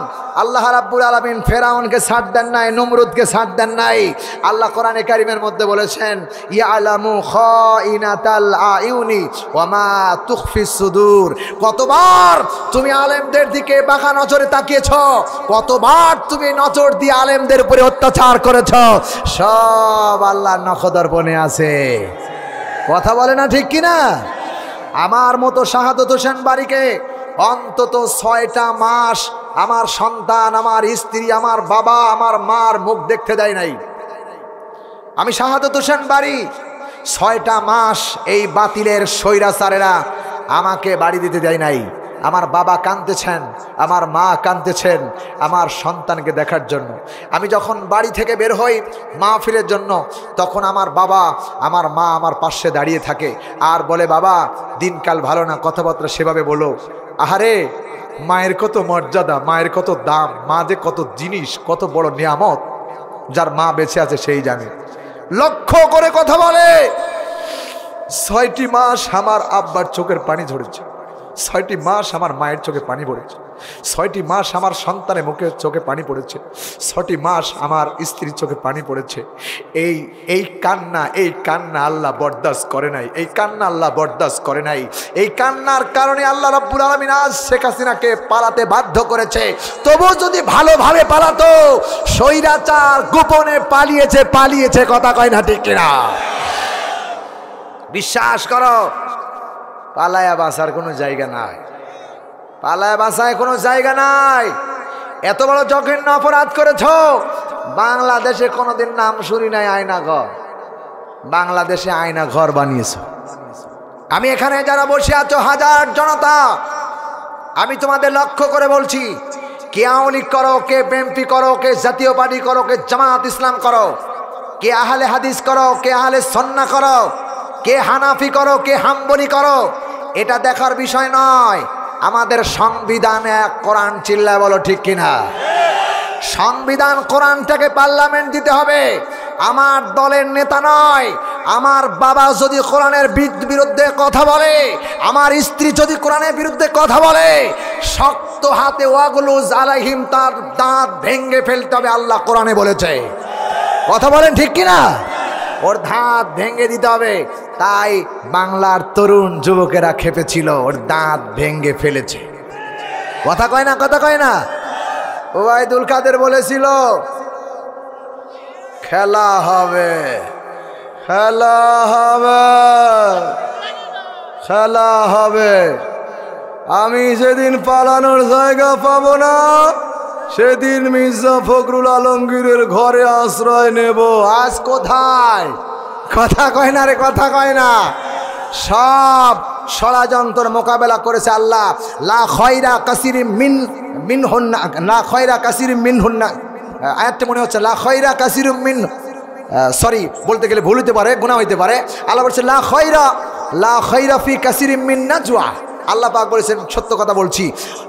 আল্লাহ রাব্বুল আলামিন ফেরাউনকে ছাড় দেন নাই, নমরুদকে ছাড় দেন নাই। আল্লাহ কোরআনে কারিমের মধ্যে বলেছেন, ইয়ালামু খাইনাতাল আয়ুনি ওয়া মা তুখফিস সুদূর। কতবার তুমি আলেমদের দিকে বাঁকা নজরে তাকিয়েছ, কতবার তুমি নজর দিয়ে আলেমদের উপরে অত্যাচার করেছ, সব আল্লাহর নখদর্পণে আছে। কথা বলে না? ঠিক কিনা? আমার মতো শাহাদাত হোসেন বারীকে অন্তত 6টা মাস আমার সন্তান, আমার স্ত্রী, আমার বাবা, আমার মার মুখ দেখতে দেয় নাই। আমি শাহাদাত হোসেন বারী 6টা মাস এই বাতিলের স্বৈরাচারেরা আমাকে বাড়ি দিতে দেয় নাই। আমার বাবা কাঁদতেছেন, আমার মা কাঁদতেছেন আমার সন্তানকে দেখার জন্য। আমি যখন বাড়ি থেকে বের হই মাহফিলের জন্য, তখন আমার বাবা, আমার মা আমার পাশে দাঁড়িয়ে থাকে আর বলে, বাবা দিনকাল ভালো না, কথাবার্তা সেভাবে বলো। আহারে, মায়ের কত মর্যাদা, মায়ের কত দাম, মা যে কত জিনিস, কত বড় নিয়ামত, যার মা বেঁচে আছে সেই জানে। লক্ষ্য করে কথা বলে। 6টি মাস আমার আব্বার চোখের পানি ঝরেছে, 6টি মাস আমার মায়ের চোখে পানি পড়েছে, 6টি মাস আমার সন্তানের মুখে চোখে পানি পড়েছে, 6টি মাস আমার স্ত্রীর চোখে পানি পড়েছে। এই কান্না আল্লাহ বরদাস্ত করে নাই, এই কান্না আল্লাহ বরদাস্ত করে নাই। এই কান্নার কারণে আল্লাহ রাব্বুল আলামিন আজ শেখ হাসিনাকে পালাতে বাধ্য করেছে। তবু যদি ভালোভাবে পালাতো, স্বৈরাচার গোপনে পালিয়েছে। কথা কয় না? ঠিক কিনা? বিশ্বাস করো, পালায়া বাঁচার কোনো জায়গা নাই, পালায়া বাঁচায় কোনো জায়গা নাই। এত বড় জঘন্য অপরাধ করেছ। বাংলাদেশে কোনোদিন নাম শুনি নাই আয়না ঘর, বাংলাদেশে আয়না ঘর বানিয়েছ। আমি এখানে যারা বসে আছো হাজার জনতা, আমি তোমাদের লক্ষ্য করে বলছি, কে আওয়ামী লীগ করো, কে বিএনপি করো, কে জাতীয় পার্টি করো, কে জামাত ইসলাম করো, কে আহলে হাদিস করো, কে আহলে সুন্নাহ করো, কে হানাফি করো, কে হাম্বলি করো, এটা দেখার বিষয় নয়। আমাদের সংবিধান এক, কোরআন চিল্লায় বলো ঠিক কিনা? সংবিধান কোরআনটাকে পার্লামেন্ট দিতে হবে। আমার দলের নেতা নয়, আমার বাবা যদি কোরআনের বিরুদ্ধে কথা বলে, আমার স্ত্রী যদি কোরআনের বিরুদ্ধে কথা বলে, শক্ত হাতে ওয়াগলুজ আলাইহিম, তার দাঁত ভেঙে ফেলতে হবে। আল্লাহ কোরআনে বলেছে, কথা বলেন ঠিক কিনা? ওর দাঁত ভেঙে দিতে হবে। তাই বাংলার তরুণ যুবকেরা খেপেছিল, ওর দাঁত ভেঙে ফেলেছে। কথা কয় না, কথা কয় না? ওবায়দুল কাদের বলেছিল খেলা হবে, খেলা হবে, খেলা হবে। আমি যেদিন পালানোর জায়গা পাবো না, সেদিন মির্জা ফখরুল আলমগীরের ঘরে আশ্রয় নেব। আজ কোথায়? কথা কয় না রে, কথা কয় না। সব ষড়যন্ত্র মোকাবেলা করেছে আল্লাহ। লা খয়রা কাসিরিম মিনহুন্না, লা খয়রা কাসিরিম মিনহুন্না, আয়াতটা মনে হচ্ছে লা খয়রা কাসিরুম মিন, সরি বলতে গেলে ভুল হতে পারে, গুনাহ হইতে পারে। আল্লাহ বলছে লা খয়রা ফি কাসিরিম মিন নাজওয়া। আল্লাহ পাক বলেছেন, সত্য কথা বলছি,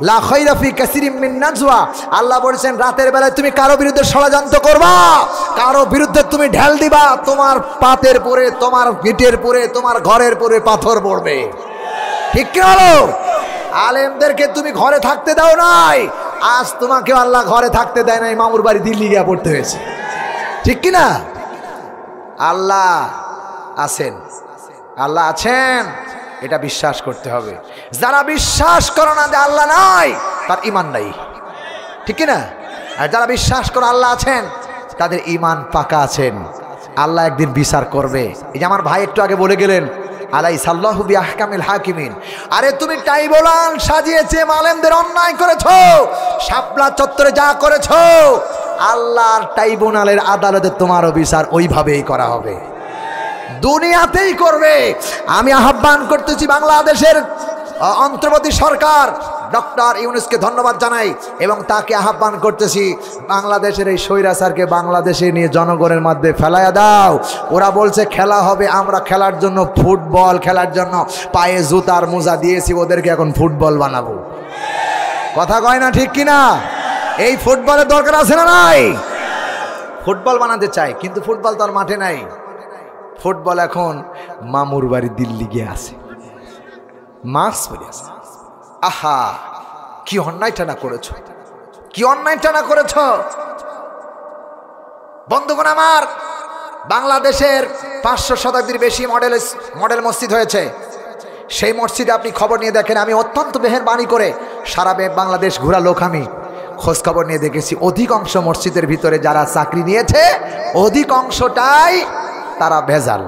লা খয়রা ফি কাসিরিম মিন নাজওয়া। আল্লাহ বলেছেন রাতের বেলায় তুমি কারো বিরুদ্ধে ষড়যন্ত্র করবা, কারো বিরুদ্ধে তুমি ঢেল দিবা, তোমার পাতের পরে, তোমার পিঠের পরে, তোমার ঘরের পরে পাথর পড়বে। ঠিক কি হলো? আলেমদেরকে তুমি ঘরে থাকতে দাও নাই, আজ তোমাকে আল্লাহ ঘরে থাকতে দেয় নাই, মামুর বাড়ি দিল্লি গিয়ে পড়তে হয়েছে। ঠিক কি না? আল্লাহ আছেন, আল্লাহ আছেন, এটা বিশ্বাস করতে হবে। যারা বিশ্বাস করো না যে আল্লাহ নাই, তার ঈমান নাই। ঠিক কি না? আর যারা বিশ্বাস করো আল্লাহ আছেন, তাদের ঈমান পাকা আছেন। আল্লাহ একদিন বিচার করবে। এই যে আমার ভাই একটু আগে বলে গেলেন, আলাইসাল্লাহু বিআহকামিল হাকিমিন। আরে তুমি ট্রাইব্যুনাল সাজিয়েছে, আলেমদের অন্যায় করেছো, শাপলা চত্বরে যা করেছো, আল্লাহর ট্রাইব্যুনালের আদালতে তোমারও বিচার ওইভাবেই করা হবে, দুনিয়াতেই করবে। আমি আহ্বান করতেছি বাংলাদেশের অন্তর্বর্তী সরকার ডক্টর ইউনূসকে ধন্যবাদ জানাই, এবং তাকে আহ্বান করতেছি বাংলাদেশের এই স্বৈরাচারকে বাংলাদেশে নিয়ে জনগণের মধ্যে ফেলাইয়া দাও। ওরা বলছে খেলা হবে, আমরা খেলার জন্য ফুটবল খেলার জন্য পায়ে জুতার মোজা দিয়েছি, ওদেরকে এখন ফুটবল বানাবো। কথা কয় না ঠিক কিনা? এই ফুটবলের দরকার আছে না নাই? ফুটবল বানাতে চাই, কিন্তু ফুটবল তো আর মাঠে নাই। ফুটবল এখন মামুর বাড়ি দিল্লি গিয়ে আছে, মার্কস পড়ে আছে। আহা, কি অন্যায়টা না করেছো, কি অন্যায়টা না করেছো বন্ধুগণ আমার। বাংলাদেশের 500 শতাব্দীর বেশি মডেল মসজিদ হয়েছে। সেই মসজিদে আপনি খবর নিয়ে দেখেন, আমি অত্যন্ত মেহেরবানি করে সারা বাংলাদেশ ঘোরা লোক, আমি খোঁজ খবর নিয়ে দেখেছি, অধিকাংশ মসজিদের ভিতরে যারা চাকরি নিয়েছে, অধিকাংশটাই তারা ভেজাল।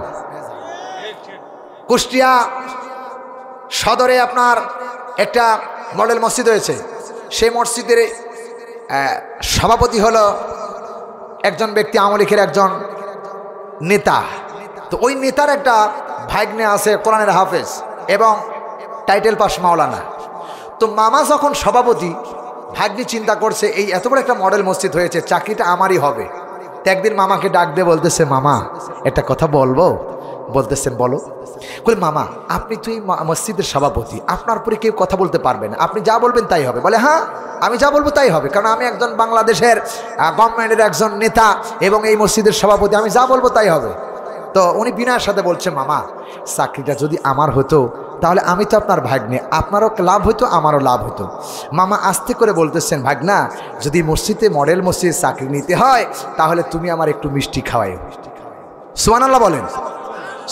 কুষ্টিয়া সদরে আপনার একটা মডেল মসজিদ হয়েছে, সেই মসজিদের সভাপতি হলো একজন ব্যক্তি, আওয়ামী লীগের একজন নেতা। তো ওই নেতার একটা ভাগ্নে আছে কোরআনের হাফেজ এবং টাইটেল পাস মাওলানা। তো মামা যখন সভাপতি, ভাগ্নি চিন্তা করছে এই এত বড় একটা মডেল মসজিদ হয়েছে, চাকরিটা আমারই হবে। তো একদিন মামাকে ডাক দিয়ে বলতেছে, মামা একটা কথা বলবো। বলতেছেন বলো। বলে মামা আপনি তো এই মসজিদের সভাপতি, আপনার উপরে কেউ কথা বলতে পারবে না, আপনি যা বলবেন তাই হবে। বলে হ্যাঁ আমি যা বলবো তাই হবে, কারণ আমি একজন বাংলাদেশের গভর্নমেন্টের একজন নেতা এবং এই মসজিদের সভাপতি, আমি যা বলবো তাই হবে। তো উনি বিনয়ের সাথে বলছে, মামা চাকরিটা যদি আমার হতো তাহলে আমি তো আপনার ভাগ্নে, আপনারও লাভ হতো আমারও লাভ হতো। মামা আস্তে করে বলতেছেন, ভাগনা যদি মসজিদে মডেল মসজিদে চাকরি নিতে হয় তাহলে তুমি আমার একটু মিষ্টি খাওয়াই। সুবহানাল্লাহ বলেন,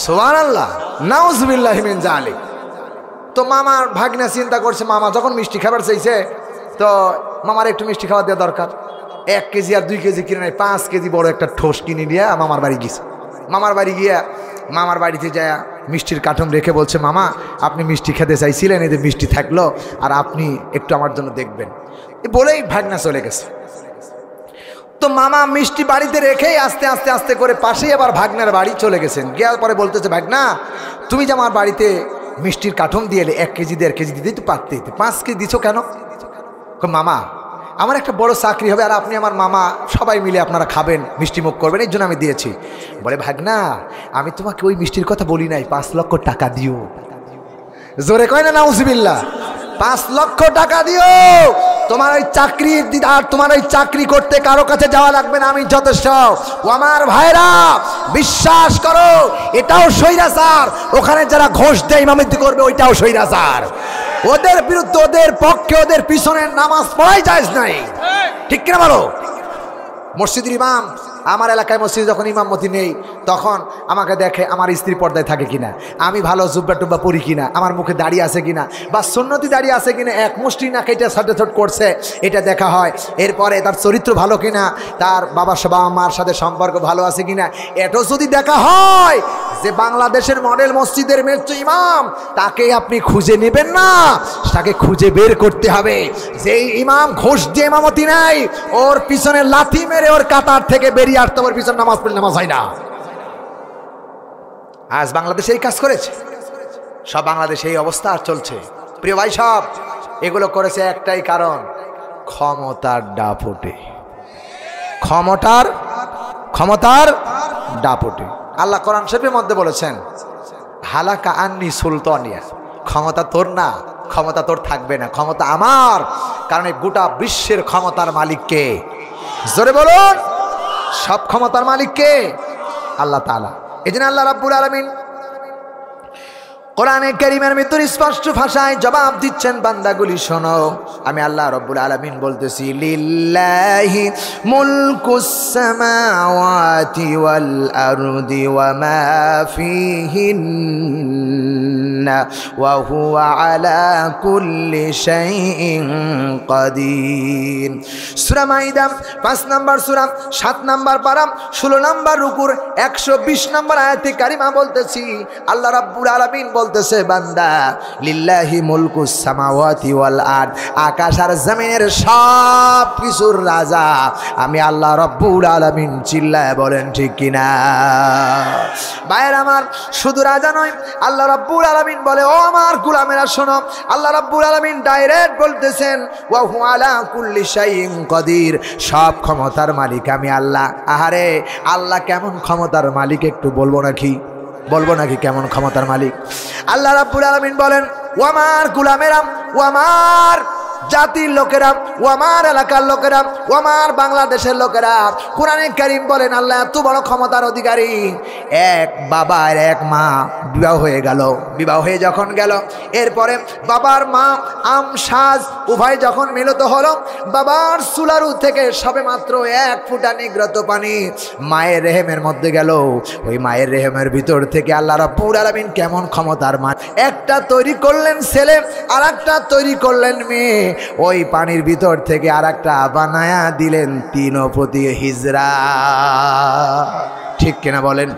সুবহানাল্লাহ, নাউজুবিল্লাহি মিন যালিক। তো মামার ভাগ্না চিন্তা করছে, মামা যখন মিষ্টি খাবার চাইছে তো মামার একটু মিষ্টি খাওয়া দেওয়া দরকার। 1 কেজি আর 2 কেজি কিনে নেয়, 5 কেজি বড় একটা ঠোস কিনে নিয়ে মামার বাড়ি গেছে। মামার বাড়ি গিয়া মামার বাড়িতে যায় মিষ্টির কার্টন রেখে বলছে, মামা আপনি মিষ্টি খেতে চাইছিলেন, এদের মিষ্টি থাকলো, আর আপনি একটু আমার জন্য দেখবেন। বলেই ভাগনা চলে গেছে। তো মামা মিষ্টি বাড়িতে রেখেই আস্তে আস্তে আস্তে করে পাশেই আবার ভাগনার বাড়ি চলে গেছেন। গিয়ার পরে বলতেছে, ভাগনা তুমি যে আমার বাড়িতে মিষ্টির কার্টন দিয়ে 1 কেজি 1.5 কেজি দিতেই তো পারতে, 5 কেজি দিছো কেন? মামা আমার একটা বড় চাকরি হবে আর আপনি আমার মামা, সবাই মিলে আপনারা খাবেন, মিষ্টি মুখ করবেন, এই জন্য আমি দিয়েছি। বলে ভাগনা, আমি তোমাকে ওই মিষ্টির কথা বলি নাই, 5 লক্ষ টাকা দিও। জোরে কয় না নাউজুবিল্লাহ? 5 লক্ষ টাকা দিও, তোমার ওই চাকরি আর তোমার ওই চাকরি করতে কারো কাছে যাওয়া লাগবে না, আমি যথেষ্ট। ও আমার ভাইরা, বিশ্বাস করো, এটাও স্বৈরাচার। ওখানে যারা ঘোষ দেয় ইমামতি করবে, ওইটাও স্বৈরাচার। ওদের বিরুদ্ধে, ওদের পক্ষে, ওদের পিছনে নামাজ পড়াই জায়েজ নাই, ঠিক কিনা বলো? মসজিদের ইমাম, আমার এলাকায় মসজিদ যখন ইমামতি নেই, তখন আমাকে দেখে আমার স্ত্রী পর্দায় থাকে কিনা, আমি ভালো জুব্বা টুব্বা পরি কিনা, আমার মুখে দাড়ি আছে কিনা, বা সুন্নতি দাড়ি আছে কিনা, এক মুষ্টি না কেটে সাটেছট করছে, এটা দেখা হয়। এরপরে তার চরিত্র ভালো কিনা, তার বাবা মার সাথে সম্পর্ক ভালো আছে কিনা, এটাও যদি দেখা হয়, যে বাংলাদেশের মডেল মসজিদের মেট্রো ইমাম, তাকে আপনি খুঁজে নেবেন না, তাকে খুঁজে বের করতে হবে। যেই ইমাম ঘোষ দিয়ে ইমামতি নাই, ওর পিছনে লাথি মেরে ওর কাতার থেকে বেরিয়ে আসতে, ওর পিছনে নামাজ পড়লে নামাজ হয় না। আজ বাংলাদেশে এই কাজ করেছে, সব বাংলাদেশে এই অবস্থা আর চলছে। প্রিয় ভাই সব, এগুলো করেছে একটাই কারণ, ক্ষমতার দাপটে, ক্ষমতার দাপটে। আল্লাহ কোরআন শরীফের মধ্যে বলেছেন, হালাকা আন্নি সুলতানিয়া, ক্ষমতা তোর না, ক্ষমতা তোর থাকবে না, ক্ষমতা আমার। কারণ এই গোটা বিশ্বের ক্ষমতার মালিক কে? জোরে বলুন, সব ক্ষমতার মালিক কে? আল্লাহ তাআলা। এজন্য আল্লাহ রাব্বুল আলামিন কোরআনে কারীমের ভিতর স্পষ্ট ভাষায় জবাব দিচ্ছেন, বান্দাগুলি শোনো, আমি আল্লাহ রাব্বুল আলামিন বলতেছি, লিল্লাহি মুলকুস সামাওয়াতি ওয়াল আরদি ওয়া মা ফিহিন্না ওয়া হুয়া আলা কুল্লি শাইইন কাদির। সূরা মাইদা 5 নম্বর সূরা 7 নম্বর পারা 16 নম্বর রুকুর 120 নম্বর আয়াতে কারিমা বলতেছি, আল্লাহ রাব্বুল আলামিন বলতেছে, বান্দা, লিল্লাহি মুলকুস সামাওয়াতি ওয়াল আরদ, আকাশ আর জমিনের সব কিছুর রাজা আমি আল্লাহ রাব্বুল আলামিন। চিল্লায় বলেন ঠিক কিনা? ভাইয়ের আমার, শুধু রাজা নয়, আল্লাহ রাব্বুল আলামিন বলে, ও আমার গোলামেরা শোনো, আল্লাহ রাব্বুল আলামিন ডাইরেক্ট বলতেছেন, ওয়া হুয়া আলা কুল্লি শাইইন কাদির, সব ক্ষমতার মালিক আমি আল্লাহ। আহারে, আল্লাহ কেমন ক্ষমতার মালিক একটু বলবো নাকি কেমন ক্ষমতার মালিক? আল্লাহ রাব্বুল আলামিন বলেন, ও আমার গোলামেরা, ও আমার জাতির লোকেরা, ও আমার এলাকার লোকেরা, ও আমার বাংলাদেশের লোকেরা, কোরআনে কারীম বলেন, আল্লাহ এত বড় ক্ষমতার অধিকারী। এক বাবা আর এক মা বিবাহ হয়ে গেল, বিবাহ হয়ে যখন গেল, এরপরে বাবার মা আমসাজ উভয় যখন মিলিত হলো, বাবার সুলারু থেকে সবে মাত্র 1 ফোঁটা নিগ্রত পানি মায়ের রেহেমের মধ্যে গেল। ওই মায়ের রেহেমের ভিতর থেকে আল্লাহ রাব্বুল আলামিন কেমন ক্ষমতার মান, একটা তৈরি করলেন ছেলে, আর একটা তৈরি করলেন মেয়ে, ওই পানির ভিতর থেকে আর একটা বানায়া দিলেন 3 প্রতি হিজরা। ঠিক কিনা বলেন?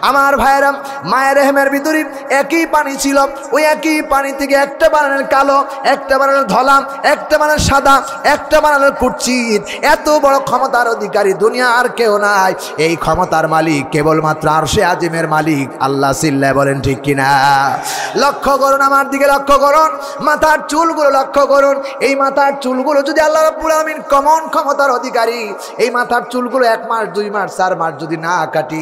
আমার ভাইয়েরা, মায়ের রেহেমের ভিতরে একই পানি ছিল, ওই একই পানি থেকে একটা বানালেন কালো, একটা বানালেন ধলা, একটা বানালেন সাদা, একটা বানালেন কুৎসিত। এত বড় ক্ষমতার অধিকারী দুনিয়া আর কেউ নাই। এই ক্ষমতার মালিক কেবলমাত্র আরশে আজিমের মালিক আল্লাহ। চিল্লায় বলেন ঠিক কিনা? লক্ষ্য করুন, আমার দিকে লক্ষ্য করুন, মাথার চুলগুলো লক্ষ্য করুন। এই মাথার চুলগুলো যদি আল্লাহ রাব্বুল আলামিন কমন ক্ষমতার অধিকারী, এই মাথার চুলগুলো 1 মাস 2 মাস 4 মাস যদি না কাটি,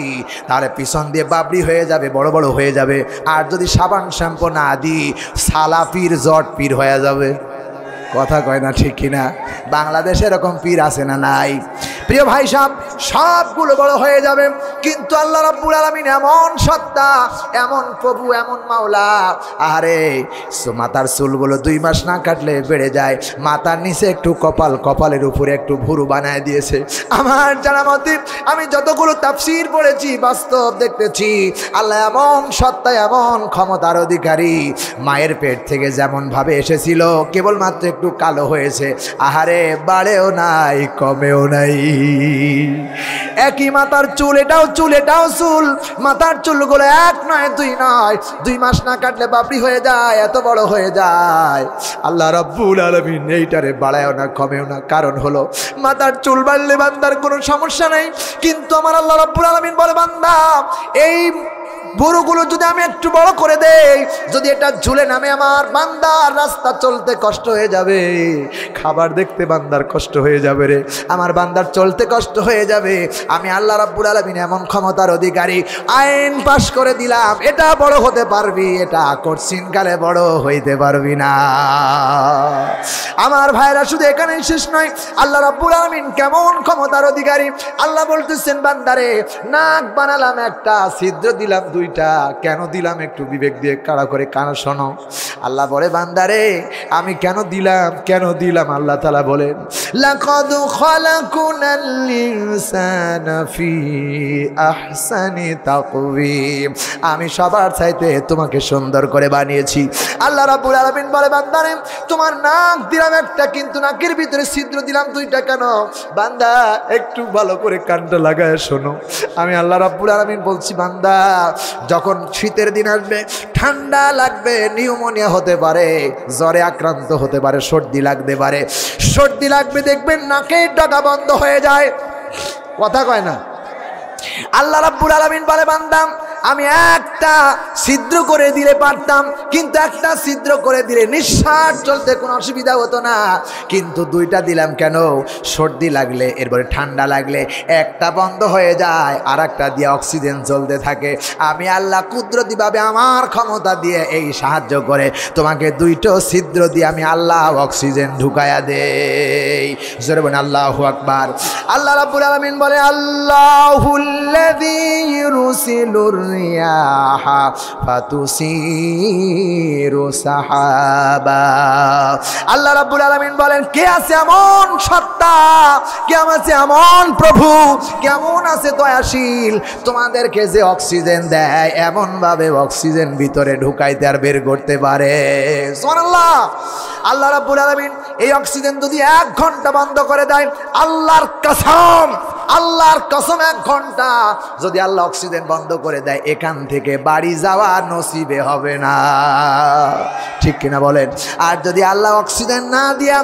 তাহলে পিছন দিয়ে বাবরি হয়ে যাবে, বড় বড় হয়ে যাবে। আর যদি সাবান শ্যাম্পু না দিই, সালাপির জট পীর হয়ে যাবে। কথা কয় না ঠিক কিনা? বাংলাদেশে এরকম পীর আছে না নাই? প্রিয় ভাই সাহেব, সবগুলো বড় হয়ে যাবে, কিন্তু আল্লাহ রাব্বুল আলামিন এমন সত্তা, এমন প্রভু, এমন মাওলা। আরে মাথার চুলগুলো 2 মাস না কাটলে বেড়ে যায়, মাথার নিচে একটু কপাল, কপালের উপরে একটু ভুরু বানায় দিয়েছে। আমার জানা মতে আমি যতগুলো তাফসীর পড়েছি, বাস্তব দেখতেছি, আল্লাহ এমন সত্তা, এমন ক্ষমতার অধিকারী। মায়ের পেট থেকে যেমন ভাবে এসেছিল, কেবলমাত্র একটু কালো হয়েছে, আহারে বাড়েও নাই কমেও নাই। একই মাথার চুল, এটাও চুল, এটাও চুল। মাথার চুলগুলো 1 নয় 2 নয়, 2 মাস না কাটলে বাবরি হয়ে যায়, এত বড় হয়ে যায়। আল্লাহ রাব্বুল আলামিন এইটারে বাড়ায়ও না কমেও না। কারণ হলো, মাথার চুল বাড়লে বান্দার কোনো সমস্যা নাই, কিন্তু আমার আল্লাহ রাব্বুল আলামিন বলে, বান্দা এই বুরুগুলো যদি আমি একটু বড় করে দেই, যদি এটা ঝুলে নামে, আমার বান্দার রাস্তা চলতে কষ্ট হয়ে যাবে, খাবার দেখতে বান্দার কষ্ট হয়ে যাবে রে, আমার বান্দার চলতে কষ্ট হয়ে যাবে। আমি আল্লাহ রাব্বুল আলামিন এমন ক্ষমতার অধিকারী, আইন পাশ করে দিলাম, এটা বড় হতে পারবি, এটা কঠিনকালে বড় হইতে পারবি না। আমার ভাইরা শুধু এখানেই শেষ নয়, আল্লাহ রাব্বুল আলামিন কেমন ক্ষমতার অধিকারী। আল্লাহ বলতেছেন, বান্দারে নাক বানালাম একটা, ছিদ্র দিলাম দুইটা, কেন দিলাম একটু বিবেক দিয়ে কাড়া করে কান শোনো। আল্লাহ বলে, বান্দারে আমি কেন দিলাম, কেন দিলাম? আল্লাহ তাআলা বলেন, লাকাদ খালাকুনাল ইনসানা ফি আহসানি তাকওয়িম, আমি সবার চাইতে তোমাকে সুন্দর করে বানিয়েছি। আল্লাহ রাব্বুল আলামিন বলে, বান্দারে তোমার নাক দিলাম একটা, কিন্তু নাকের ভিতরে ছিদ্র দিলাম দুইটা, কেন? বান্দা একটু ভালো করে কানটা লাগায় শোনো। আমি আল্লাহ রাব্বুল আলামিন বলছি, বান্দা যখন শীতের দিন আসবে, ঠান্ডা লাগবে, নিউমোনিয়া হতে পারে, জ্বরে আক্রান্ত হতে পারে, সর্দি লাগতে পারে, সর্দি লাগবে, দেখবেন নাকের ডগা বন্ধ হয়ে যায়, কথা কয় না। আল্লাহ রাব্বুল আলামিন বলে, বান্দা আমি একটা ছিদ্র করে দিলে পারতাম, কিন্তু একটা ছিদ্র করে দিলে নিঃশ্বাস চলতে কোনো অসুবিধা হতো না, কিন্তু দুইটা দিলাম কেন? সর্দি লাগলে, এরপরে ঠান্ডা লাগলে একটা বন্ধ হয়ে যায়, আর একটা দিয়ে অক্সিজেন চলতে থাকে। আমি আল্লাহ কুদরতিভাবে আমার ক্ষমতা দিয়ে এই সাহায্য করে তোমাকে দুইটো ছিদ্র দিয়ে আমি আল্লাহ অক্সিজেন ঢুকায়া দেই। জোরে বলেন আল্লাহু আকবার। আল্লাহ রাব্বুল আলামিন বলে, আল্লাহুল্লাযী ইউরসিলুর রিয়াহা ফাতুসিরু সাহাবা। আল্লাহ রাব্বুল আলামিন বলেন, কে আছে এমন সত্তা, কেমন আছে এমন প্রভু, কেমন আছে দয়াশীল, তোমাদেরকে যে অক্সিজেন দেয়, এমন ভাবে অক্সিজেন ভিতরে ঢুকাইতে আর বের করতে পারে। সুবহানাল্লাহ। আল্লাহ রাব্বুল আলামিন এই অক্সিজেন যদি 1 ঘন্টা বন্ধ করে দেয়, আল্লাহর কসম, আল্লাহর কসম 1 ঘন্টা যদি আল্লাহ অক্সিজেন বন্ধ করে দেয়, এখান থেকে বাড়ি যাওয়া নসিবে হবে না, ঠিক কিনা বলেন? আর যদি আল্লাহ অক্সিজেন না দিয়া,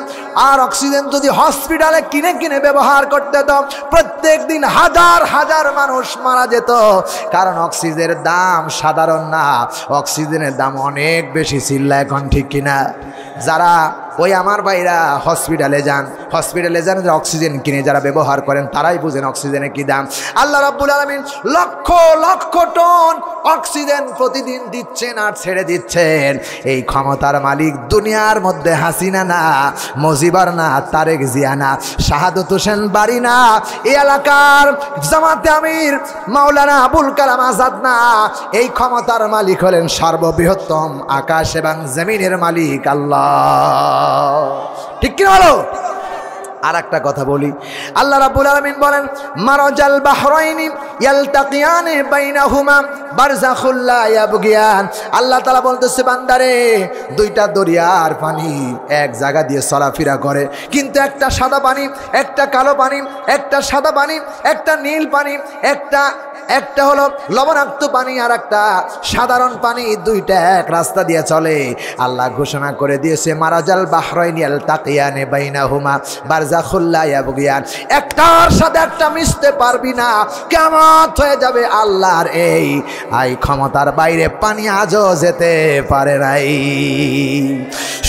আর অক্সিজেন যদি হসপিটালে কিনে কিনে ব্যবহার করতে, তো প্রত্যেক দিন হাজার হাজার মানুষ মারা যেত, কারণ অক্সিজেনের দাম সাধারণ না, অক্সিজেনের দাম অনেক বেশি ছিল এখন, ঠিক কিনা? যারা ওই আমার ভাইরা হসপিটালে যান, যারা অক্সিজেন কিনে যারা ব্যবহার করেন, তারাই বুঝেন অক্সিজেনের কি দাম। আল্লাহ রাব্বুল আলামিন লক্ষ লক্ষ টন অক্সিজেন প্রতিদিন দিচ্ছেন আর ছেড়ে দিচ্ছেন। এই ক্ষমতার মালিক দুনিয়ার মধ্যে হাসিনা না, মুজিবর না, তারেক জিয়া না, শাহাদত হোসেন বাড়ি না, এই এলাকার জামাতে আমির মাওলানা আবুল কালাম আজাদ না, এই ক্ষমতার মালিক হলেন সর্ববৃহত্তম আকাশ এবং জমিনের মালিক আল্লাহ, ঠিক কি বলো? আর একটা কথা বলি, আল্লাহ রাব্বুল আলামিন বলেন, মারাজাল বাহরাইনি ইয়ালতাকিয়ানি বাইনাহুমা বারযাখুল লা ইয়াবগিয়ান। আল্লাহ তাআলা বলতেছে, বান্দারে দুইটা দরিয়ার পানি এক জায়গা দিয়ে চলাফেরা করে, কিন্তু একটা সাদা পানি, একটা কালো পানি, একটা সাদা পানি, একটা নীল পানি, একটা হলো লবণাক্ত পানি, আর একটা সাধারণ পানি, দুইটা এক রাস্তা দিয়ে চলে। আল্লাহ ঘোষণা করে দিয়েছে, মারাজাল বাহরাইনি ইয়ালতাকিয়ানি বাইনাহুমা বারযাখুল লা ইয়াবগিয়ান, একটার সাথে একটা মিশতে পারবি না, কিয়ামত হয়ে যাবে। আল্লাহর এই ক্ষমতার বাইরে পানি আজও যেতে পারে নাই।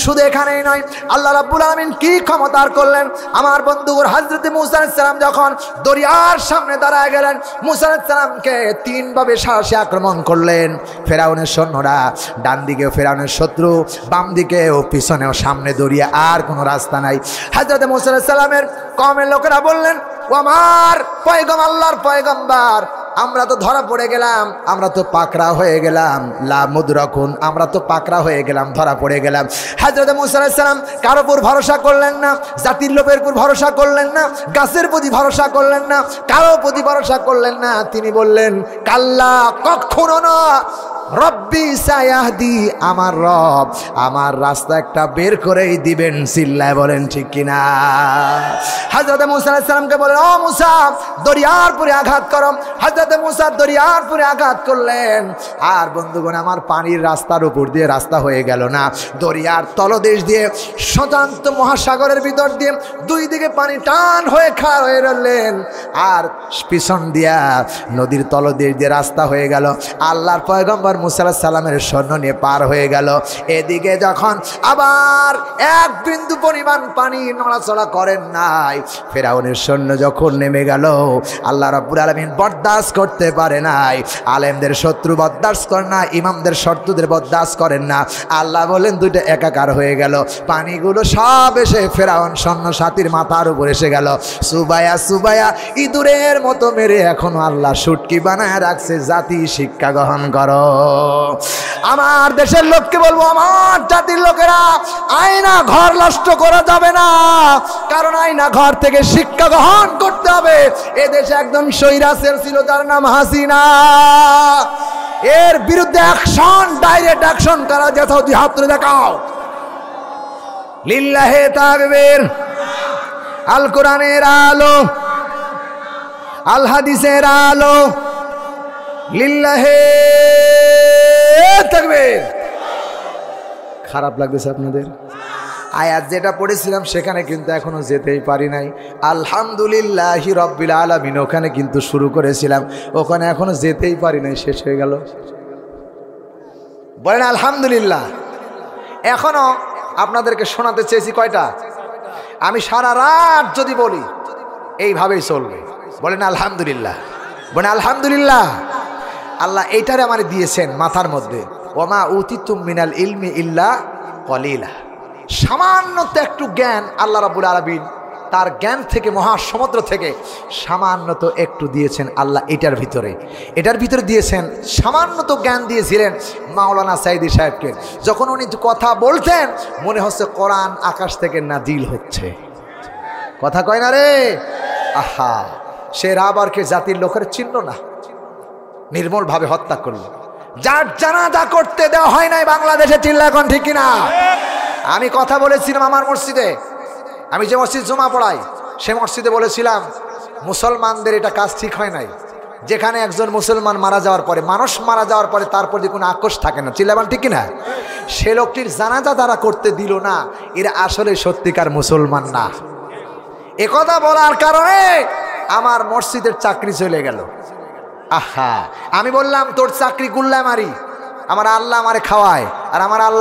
শুধু এখানেই নয়, আল্লাহ রাব্বুল আলামিন কি ক্ষমতার করলেন। আমার বন্ধুর হযরত মূসা আলাইহিস সালাম যখন দরিয়ার সামনে দাঁড়ায় গেলেন, মূসা আলাইহিস সালামকে 3 ভাবে সাহসী আক্রমণ করলেন। ফেরাউনের সৈন্যরা, ডান দিকে ফেরাউনের শত্রু, বাম দিকে ও পিছনেও, সামনে দরিয়া, আর কোনো রাস্তা নাই। হযরত মূসা আলাইহিস সালামের কওমের লোকেরা বললেন, ও আমার পয়গম্বর, আল্লাহর পয়গম্বর, আমরা তো ধরা পড়ে গেলাম, আমরা তো পাকড়া হয়ে গেলাম, লা মুদরাকুন, আমরা তো পাকড়া হয়ে গেলাম, ধরা পড়ে গেলাম। হযরত মূসা আলাইহিস সালাম কারোর উপর ভরসা করলেন না, জাতির লোকের উপর ভরসা করলেন না, গাছের প্রতি ভরসা করলেন না, কারোর প্রতি ভরসা করলেন না। তিনি বললেন, কাল্লা, কখনো না, রব্বি সায়াহদি, আমার রব আমার রাস্তা একটা বের করেই দিবেন। চিল্লায় বলেন ঠিক কিনা? হযরত মুসা আলাইহিস সালামকে বলেন, ও মুসা দরিয়ার পরে আঘাত করো। হযরত মুসা দরিয়ার পরে আঘাত করলেন, আর বন্ধুগণ আমার পানির রাস্তার উপর দিয়ে রাস্তা হয়ে গেল না, দরিয়ার তলদেশ দিয়ে শতান্ত মহাসাগরের ভিতর দিয়ে দুই দিকে পানি টান হয়ে খাড়া হয়ে রইলেন, আর পিছন দিয়া নদীর তলদেশ দিয়ে রাস্তা হয়ে গেল। আল্লাহর পয়গম্বর মুসা আলাইহিস সালামের সৈন্য নিয়ে পার হয়ে গেল। এদিকে যখন আবার এক বিন্দু পরিমাণ পানি নড়াচড়া করেন নাই, ফেরাউনের সৈন্য যখন নেমে গেল, আল্লাহ রাব্বুল আলামিন বরদাস্ত করতে পারে নাই। আলেমদের শত্রু বরদাস্ত করে না, ইমামদের শত্রুদের বরদাস্ত করেন না। আল্লাহ বলেন দুইটা একাকার হয়ে গেল, পানিগুলো সব এসে ফেরাউন সৈন্য সাথীর মাথার উপর এসে গেল। সুবায়া সুবায়া ইঁদুরের মতো মেরে এখনো আল্লাহ শুটকি বানায় রাখছে। জাতি শিক্ষা গ্রহণ করো। আমার দেশের লোককে বলবো, আমার জাতির লোকেরা, আয়না ঘর নষ্ট করা যাবে না, কারণ আয়না ঘর থেকে শিক্ষা গ্রহণ করতে হবে। এদেশে একদম স্বৈরাচার ছিল যার নাম হাসিনা, এর বিরুদ্ধে অ্যাকশন, ডাইরেক্ট অ্যাকশন করা যেত। দুই হাত তুলে দেখাও। লিল্লাহে তাকবীর। আল কোরআনের আলো, আল হাদিসের আলো, লিল্লাহে তাকবীর। খারাপ লাগতেছে আপনাদের? আয়াত যেটা পড়েছিলাম সেখানে কিন্তু এখনো যেতেই পারি নাই। আলহামদুলিল্লাহি রাব্বিল আলামিন ওখানে কিন্তু শুরু করেছিলাম, ওখানে এখনো যেতেই পারি নাই, শেষ হয়ে গেল। বলেন আলহামদুলিল্লাহ। এখনো আপনাদেরকে শোনাতে চেয়েছি কয়টা? আমি সারা রাত যদি বলি এইভাবেই চলবে। বলেন আলহামদুলিল্লাহ, বলেন আলহামদুলিল্লাহ। আল্লাহ এইটারে আমার দিয়েছেন মাথার মধ্যে, ওমা উতিতুম মিনাল ইলমি ইল্লা কলিলা। সামান্য তো একটু জ্ঞান আল্লাহ রাব্বুল আলামিন তার জ্ঞান থেকে, মহাসমুদ্র থেকে সামান্য তো একটু দিয়েছেন আল্লাহ। এটার ভিতরে দিয়েছেন, সামান্য তো জ্ঞান দিয়েছিলেন মাওলানা সাইদি সাহেবকে। যখন উনি কথা বলতেন মনে হচ্ছে কোরআন আকাশ থেকে নাজিল হচ্ছে। কথা কয় না রে? আহা, সে রাবারকে জাতির লোকের চিহ্ন না, নির্মলভাবে হত্যা করলো। যার জানাজা করতে দেওয়া হয় নাই বাংলাদেশে, চিল্লা এখন ঠিক কিনা? আমি কথা বলেছিলাম আমার মসজিদে, আমি যে মসজিদ জুমা পড়াই সে মসজিদে বলেছিলাম, মুসলমানদের এটা কাজ ঠিক হয় নাই, যেখানে একজন মুসলমান মারা যাওয়ার পরে, মানুষ মারা যাওয়ার পরে তার প্রতি কোনো আকর্ষ থাকে না, চিল্লাবান ঠিক কিনা? সে লোকটির জানাজা তারা করতে দিল না, এরা আসলে সত্যিকার মুসলমান না। একথা বলার কারণে আমার মসজিদের চাকরি চলে গেল। আহা, আমি বললাম তোর চাকরি গুল্লা মারি, আমার আল্লাহ আমারে খাওয়ায়, আর আমার আল্লাহ